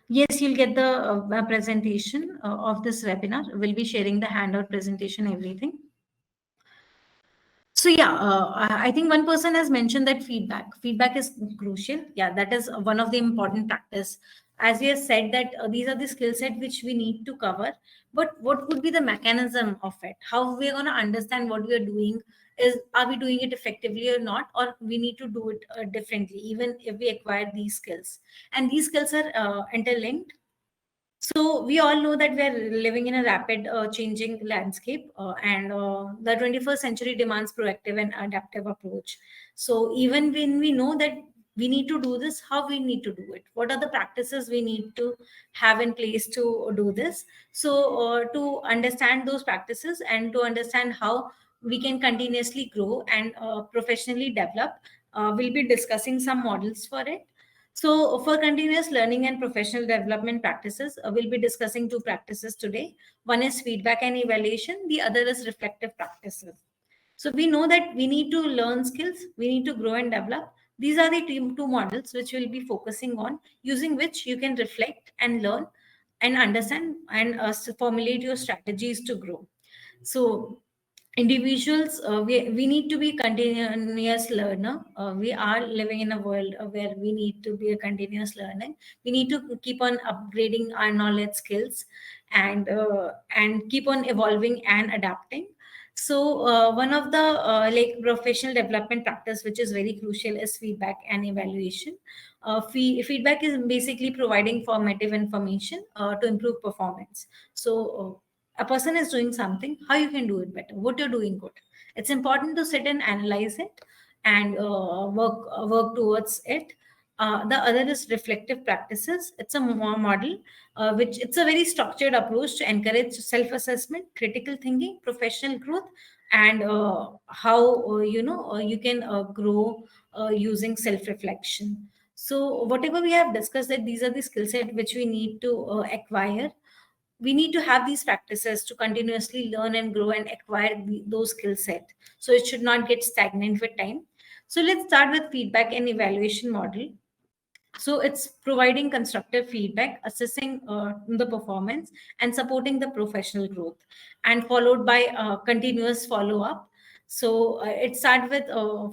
yes, you'll get the presentation of this webinar. We'll be sharing the handout presentation, everything. So yeah, I think one person has mentioned that feedback is crucial. Yeah, that is one of the important practice. As we have said that these are the skill set which we need to cover, but what would be the mechanism of it? How we are going to understand what we are doing? Is, are we doing it effectively or not, or we need to do it differently even if we acquire these skills? And these skills are interlinked. So we all know that we are living in a rapid changing landscape, and the 21st century demands proactive and adaptive approach. So even when we know that we need to do this, how we need to do it? What are the practices we need to have in place to do this? So to understand those practices and to understand how we can continuously grow and professionally develop, we'll be discussing some models for it. So, for continuous learning and professional development practices, we'll be discussing two practices today. One is feedback and evaluation, the other is reflective practices. So, we know that we need to learn skills, we need to grow and develop. These are the two models which we'll be focusing on, using which you can reflect and learn and understand and formulate your strategies to grow. So, individuals, we need to be continuous learner. We are living in a world where we need to be a continuous learner. We need to keep on upgrading our knowledge skills, and keep on evolving and adapting. So one of the like professional development practice which is very crucial is feedback and evaluation. Feedback is basically providing formative information to improve performance. So a person is doing something, how you can do it better, what you're doing good. It's important to sit and analyze it and work towards it. The other is reflective practices. It's a model which it's a very structured approach to encourage self-assessment, critical thinking, professional growth, and how you can grow using self-reflection. So whatever we have discussed, that these are the skill set which we need to acquire. We need to have these practices to continuously learn and grow and acquire those skill set, so it should not get stagnant with time. So let's start with feedback and evaluation model. So it's providing constructive feedback, assessing the performance, and supporting the professional growth, and followed by continuous follow up. So it starts with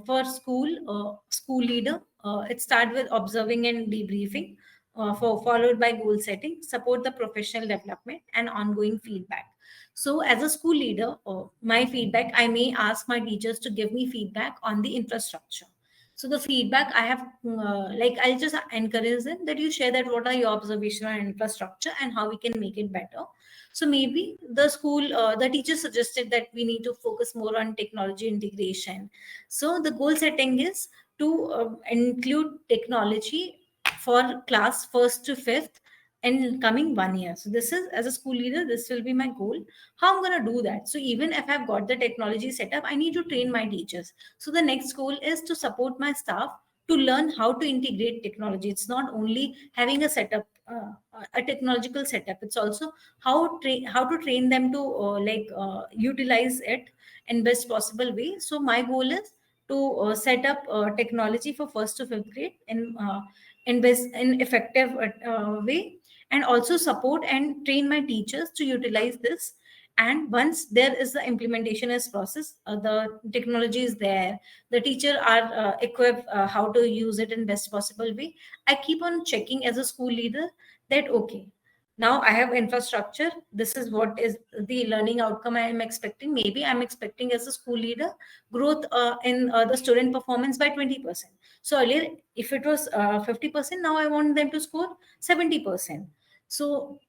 for school leader. It starts with observing and debriefing, followed by goal setting, support the professional development, and ongoing feedback. So as a school leader, my feedback, I may ask my teachers to give me feedback on the infrastructure. So the feedback I have, like I'll just encourage them that you share that what are your observation on infrastructure and how we can make it better. So maybe the school, the teacher suggested that we need to focus more on technology integration. So the goal setting is to include technology for class first to fifth in coming 1 year. So this is, as a school leader, this will be my goal. How I'm going to do that? So even if I've got the technology set up, I need to train my teachers. So the next goal is to support my staff to learn how to integrate technology. It's not only having a setup, a technological setup. It's also how to train them to utilize it in best possible way. So my goal is to set up technology for first to fifth grade in best in effective way, and also support and train my teachers to utilize this. And once there is the implementation is process, the technology is there, the teacher are equipped how to use it in best possible way. I keep on checking as a school leader that okay, now I have infrastructure, this is what is the learning outcome I am expecting. Maybe I'm expecting as a school leader growth in the student performance by 20%. So earlier if it was 50%, now I want them to score 70%. So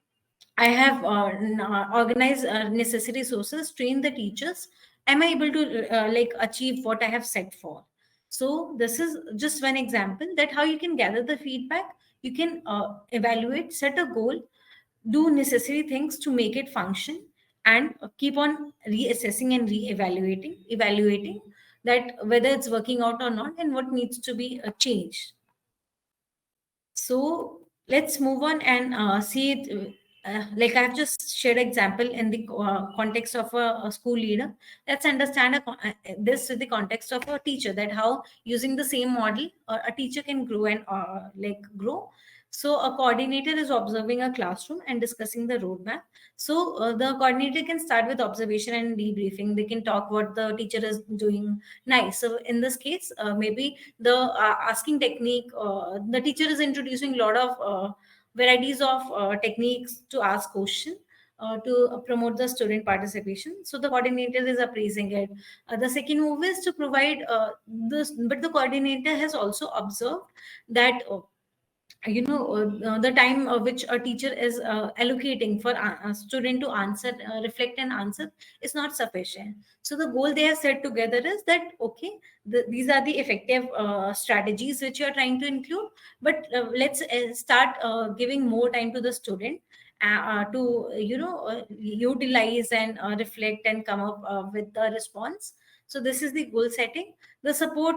I have organized necessary sources, train the teachers. Am I able to achieve what I have set for? So this is just one example that how you can gather the feedback. You can evaluate, set a goal, do necessary things to make it function, and keep on reassessing and evaluating that whether it's working out or not and what needs to be changed. So let's move on and see it. Like I've just shared example in the context of a school leader. Let's understand this with the context of a teacher, that how using the same model a teacher can grow and grow. So a coordinator is observing a classroom and discussing the roadmap. So the coordinator can start with observation and debriefing. They can talk what the teacher is doing nice. So in this case, maybe the asking technique, the teacher is introducing a lot of varieties of techniques to ask question to promote the student participation. So the coordinator is appraising it. The second move is to provide this, but the coordinator has also observed that the time which a teacher is allocating for a student to answer, reflect and answer is not sufficient. So the goal they have set together is that okay, these are the effective strategies which you are trying to include, but let's start giving more time to the student to utilize and reflect and come up with the response. So this is the goal setting. The support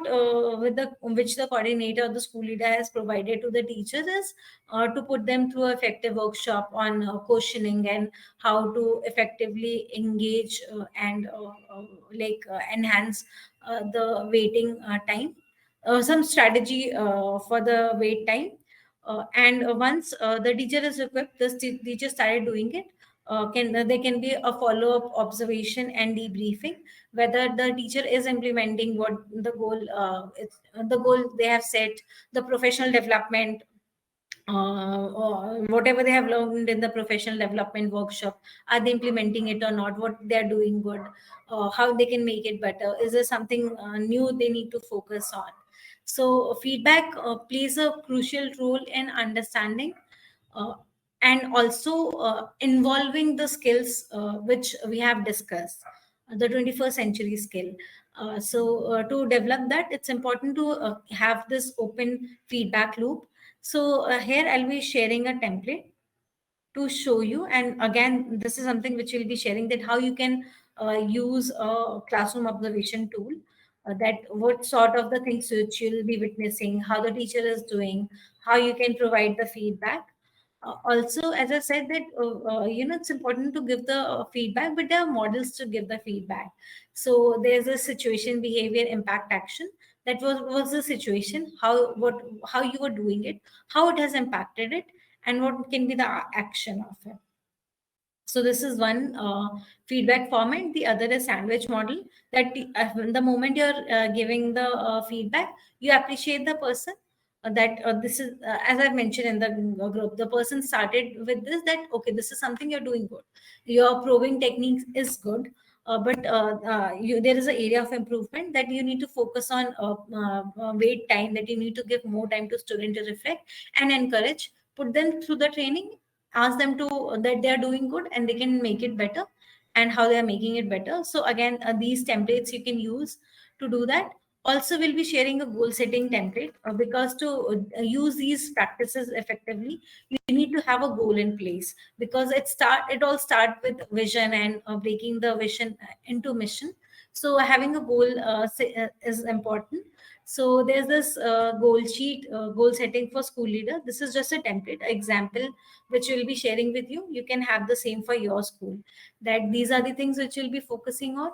with the which the coordinator or the school leader has provided to the teachers is to put them through an effective workshop on questioning and how to effectively engage and enhance the waiting time, some strategy for the wait time. And once the teacher is equipped, the teacher started doing it. Can there can be a follow-up observation and debriefing whether the teacher is implementing what the goal the goal they have set, the professional development, or whatever they have learned in the professional development workshop, are they implementing it or not, what they're doing good, how they can make it better, is there something new they need to focus on. So feedback plays a crucial role in understanding uh, and also involving the skills which we have discussed, the 21st century skill. To develop that, it's important to have this open feedback loop. So here I'll be sharing a template to show you. And again, this is something which we'll be sharing, that how you can use a classroom observation tool, that what sort of the things which you'll be witnessing, how the teacher is doing, how you can provide the feedback. Also, as I said, that it's important to give the feedback, but there are models to give the feedback. So there's a situation, behavior, impact, action. That was the situation, how you were doing it, how it has impacted it, and what can be the action of it. So this is one feedback format. The other is sandwich model. That the moment you're giving the feedback, you appreciate the person. That this is, as I've mentioned in the group, the person started with this, that okay, this is something you're doing good. Your probing technique is good. but there is an area of improvement that you need to focus on wait time, that you need to give more time to student to reflect and encourage, put them through the training, ask them to that they are doing good and they can make it better, and how they are making it better. So again, these templates you can use to do that. Also, we'll be sharing a goal setting template, because to use these practices effectively, you need to have a goal in place, because it all start with vision and breaking the vision into mission. So having a goal is important. So there's this goal sheet, goal setting for school leader. This is just a template example which we'll be sharing with you. You can have the same for your school, that these are the things which you'll be focusing on.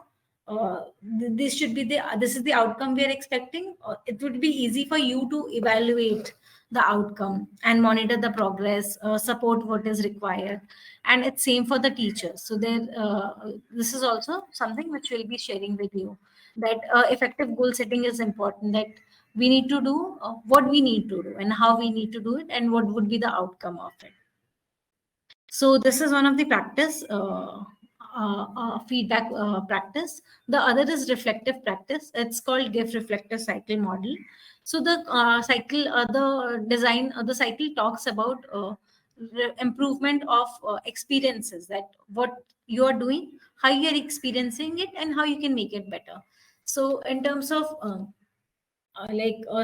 This is the outcome we are expecting. It would be easy for you to evaluate the outcome and monitor the progress, support what is required, and it's same for the teachers. So there, this is also something which we'll be sharing with you, that effective goal setting is important, that we need to do what we need to do and how we need to do it and what would be the outcome of it. So this is one of the practice, feedback practice. The other is reflective practice. It's called give reflective cycle model. So the cycle, the design, the cycle talks about improvement of experiences, that what you are doing, how you are experiencing it, and how you can make it better. So in terms of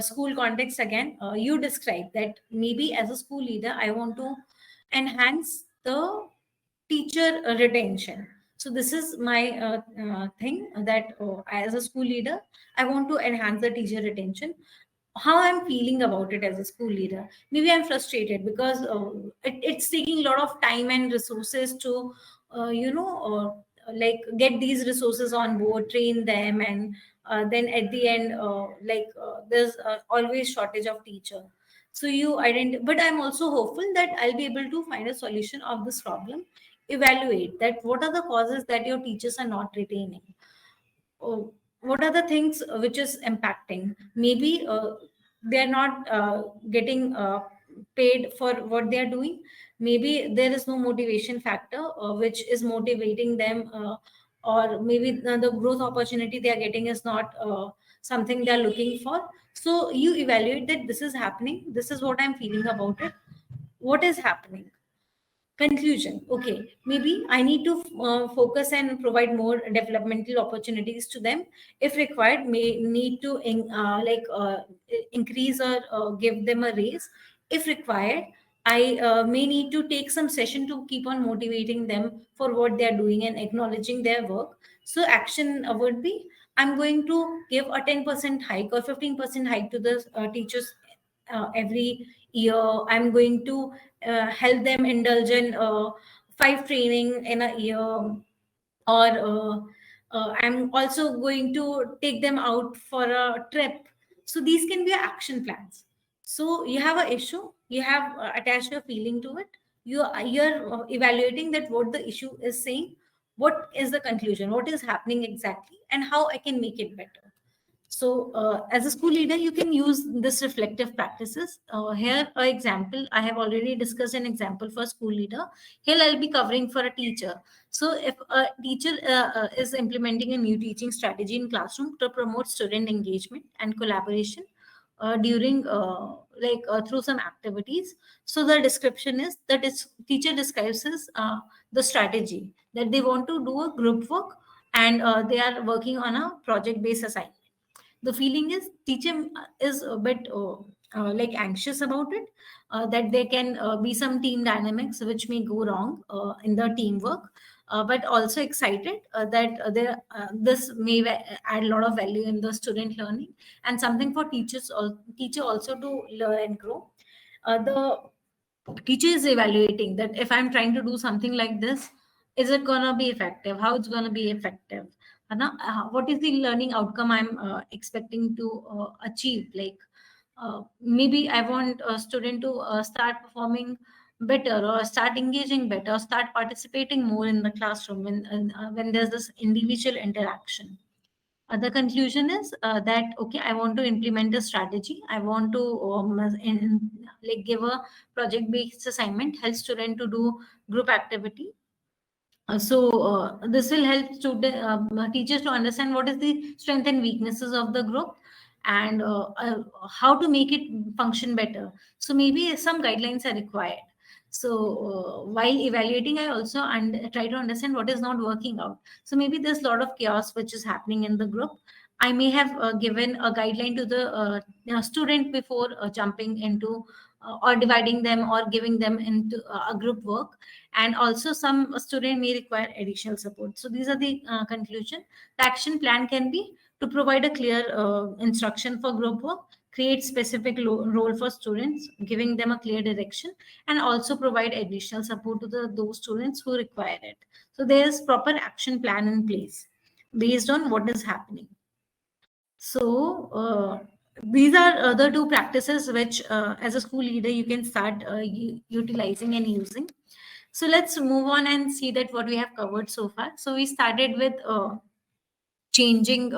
school context, again, you describe that maybe as a school leader, I want to enhance the teacher retention. So this is my thing, that as a school leader, I want to enhance the teacher retention. How I'm feeling about it as a school leader, maybe I'm frustrated because it's taking a lot of time and resources to get these resources on board, train them, and then at the end, there's always shortage of teacher. So you identify, but I'm also hopeful that I'll be able to find a solution of this problem. Evaluate that what are the causes that your teachers are not retaining. Oh, what are the things which is impacting? Maybe they're not getting paid for what they're doing. Maybe there is no motivation factor which is motivating them, or maybe the growth opportunity they are getting is not something they are looking for. So you evaluate that this is happening, this is what I'm feeling about it, what is happening. Conclusion. Okay, maybe I need to focus and provide more developmental opportunities to them. If required, may need to increase or give them a raise. If required, I may need to take some session to keep on motivating them for what they are doing and acknowledging their work. So action would be, I'm going to give a 10% hike or 15% hike to the teachers every year. I'm going to help them indulge in 5 training in a year, or I'm also going to take them out for a trip. So these can be action plans. So you have an issue, you have attached your feeling to it, you're evaluating that what the issue is saying, what is the conclusion, what is happening exactly, and how I can make it better. So, as a school leader, you can use this reflective practices. Here, an example, I have already discussed an example for a school leader. Here, I'll be covering for a teacher. So, if a teacher is implementing a new teaching strategy in classroom to promote student engagement and collaboration during through some activities. So, the description is that its teacher describes the strategy, that they want to do a group work, and they are working on a project-based assignment. The feeling is teacher is a bit anxious about it, that there can be some team dynamics which may go wrong in the teamwork, but also excited that this may add a lot of value in the student learning, and something for teacher also to learn and grow. The teacher is evaluating that if I'm trying to do something like this, is it going to be effective, how it's going to be effective, what is the learning outcome I'm expecting to achieve. Maybe I want a student to start performing better, or start engaging better, or start participating more in the classroom when there's this individual interaction. The conclusion is that okay, I want to implement a strategy. I want to give a project-based assignment, help student to do group activity, This will help teachers to understand what is the strength and weaknesses of the group, and how to make it function better. So maybe some guidelines are required. While evaluating, I also try to understand what is not working out. So maybe there's a lot of chaos which is happening in the group. I may have given a guideline to the student before jumping into or dividing them or giving them into a group work, and also some student may require additional support. So these are the conclusion. The action plan can be to provide a clear instruction for group work, create specific role for students, giving them a clear direction, and also provide additional support to those students who require it. So there's proper action plan in place based on what is happening. So these are other two practices which, as a school leader, you can start utilizing and using. So let's move on and see that what we have covered so far. So we started with changing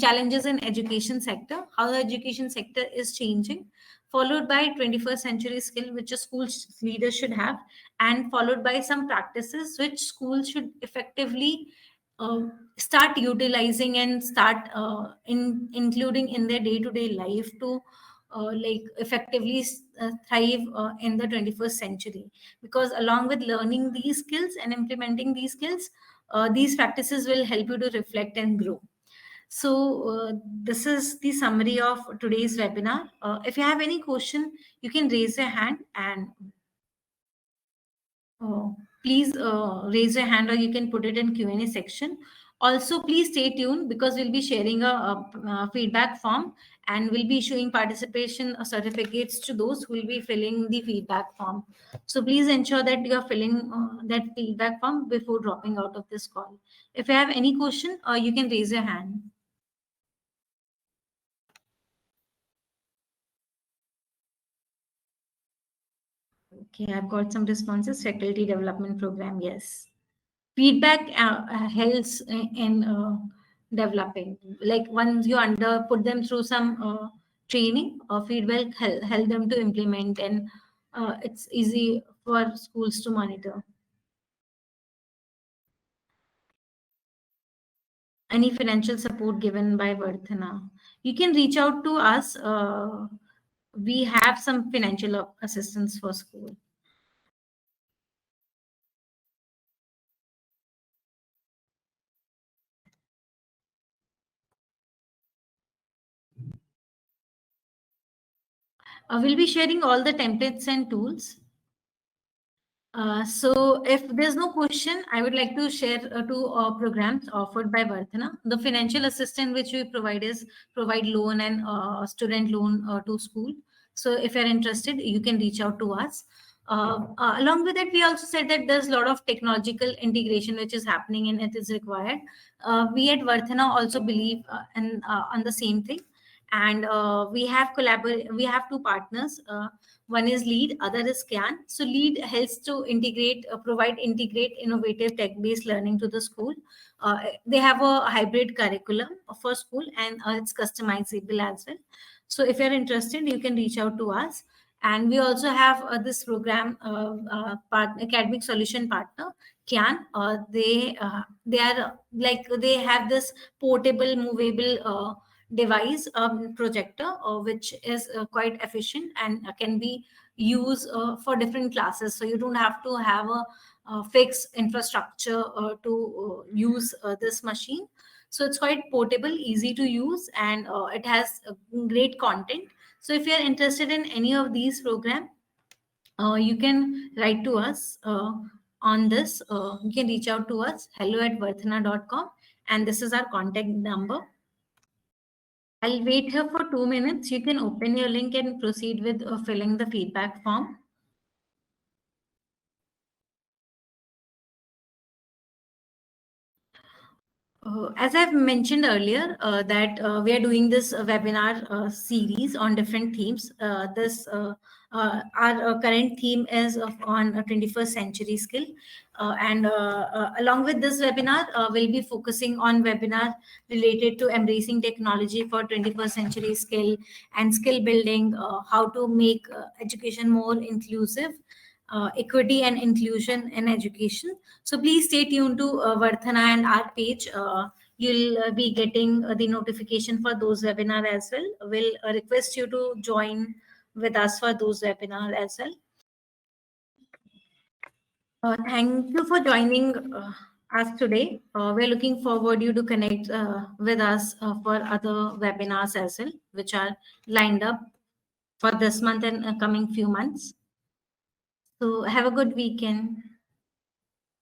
challenges in education sector, how the education sector is changing, followed by 21st century skill which a school leader should have, and followed by some practices which schools should effectively start utilizing and start including in their day-to-day life to like effectively thrive in the 21st century. Because along with learning these skills and implementing these skills, these practices will help you to reflect and grow. So this is the summary of today's webinar. If you have any question, you can raise your hand, and please raise your hand, or you can put it in Q&A section. Also, please stay tuned because we'll be sharing a feedback form, and we'll be issuing participation certificates to those who will be filling the feedback form. So please ensure that you are filling that feedback form before dropping out of this call. If you have any question, you can raise your hand. Okay, I've got some responses. Faculty development program, yes. Feedback helps in developing. Like once you put them through some training, or feedback help them to implement, and it's easy for schools to monitor. Any financial support given by Vardhana, you can reach out to us. We have some financial assistance for school. We'll be sharing all the templates and tools. So if there's no question, I would like to share two programs offered by Vardhana. The financial assistance which we provide is provide loan and student loan to school. So if you're interested, you can reach out to us. Along with it, we also said that there's a lot of technological integration which is happening and it is required. We at Vardhana also believe on the same thing. And we have two partners. One is Lead, other is CAN. So Lead helps to provide innovative tech-based learning to the school. They have a hybrid curriculum for school, and it's customizable as well. So if you're interested, you can reach out to us. And we also have this program, academic solution partner, CAN. They have this portable, movable device projector, which is quite efficient and can be used for different classes. So you don't have to have a fixed infrastructure to use this machine. So it's quite portable, easy to use, and it has great content. So if you're interested in any of these programs, you can write to us on this. You can reach out to us, hello@vardhana.com, and this is our contact number. I'll wait here for 2 minutes. You can open your link and proceed with filling the feedback form. As I've mentioned earlier, that we are doing this webinar series on different themes. Our current theme is on a 21st century skill. And along with this webinar, we'll be focusing on webinar related to embracing technology for 21st century skill and skill building, how to make education more inclusive, equity and inclusion in education. So please stay tuned to Varthana and our page. You'll be getting the notification for those webinar as well. We'll request you to join with us for those webinar as well. Thank you for joining us today. We're looking forward you to connect with us for other webinars as well, which are lined up for this month and coming few months. So have a good weekend.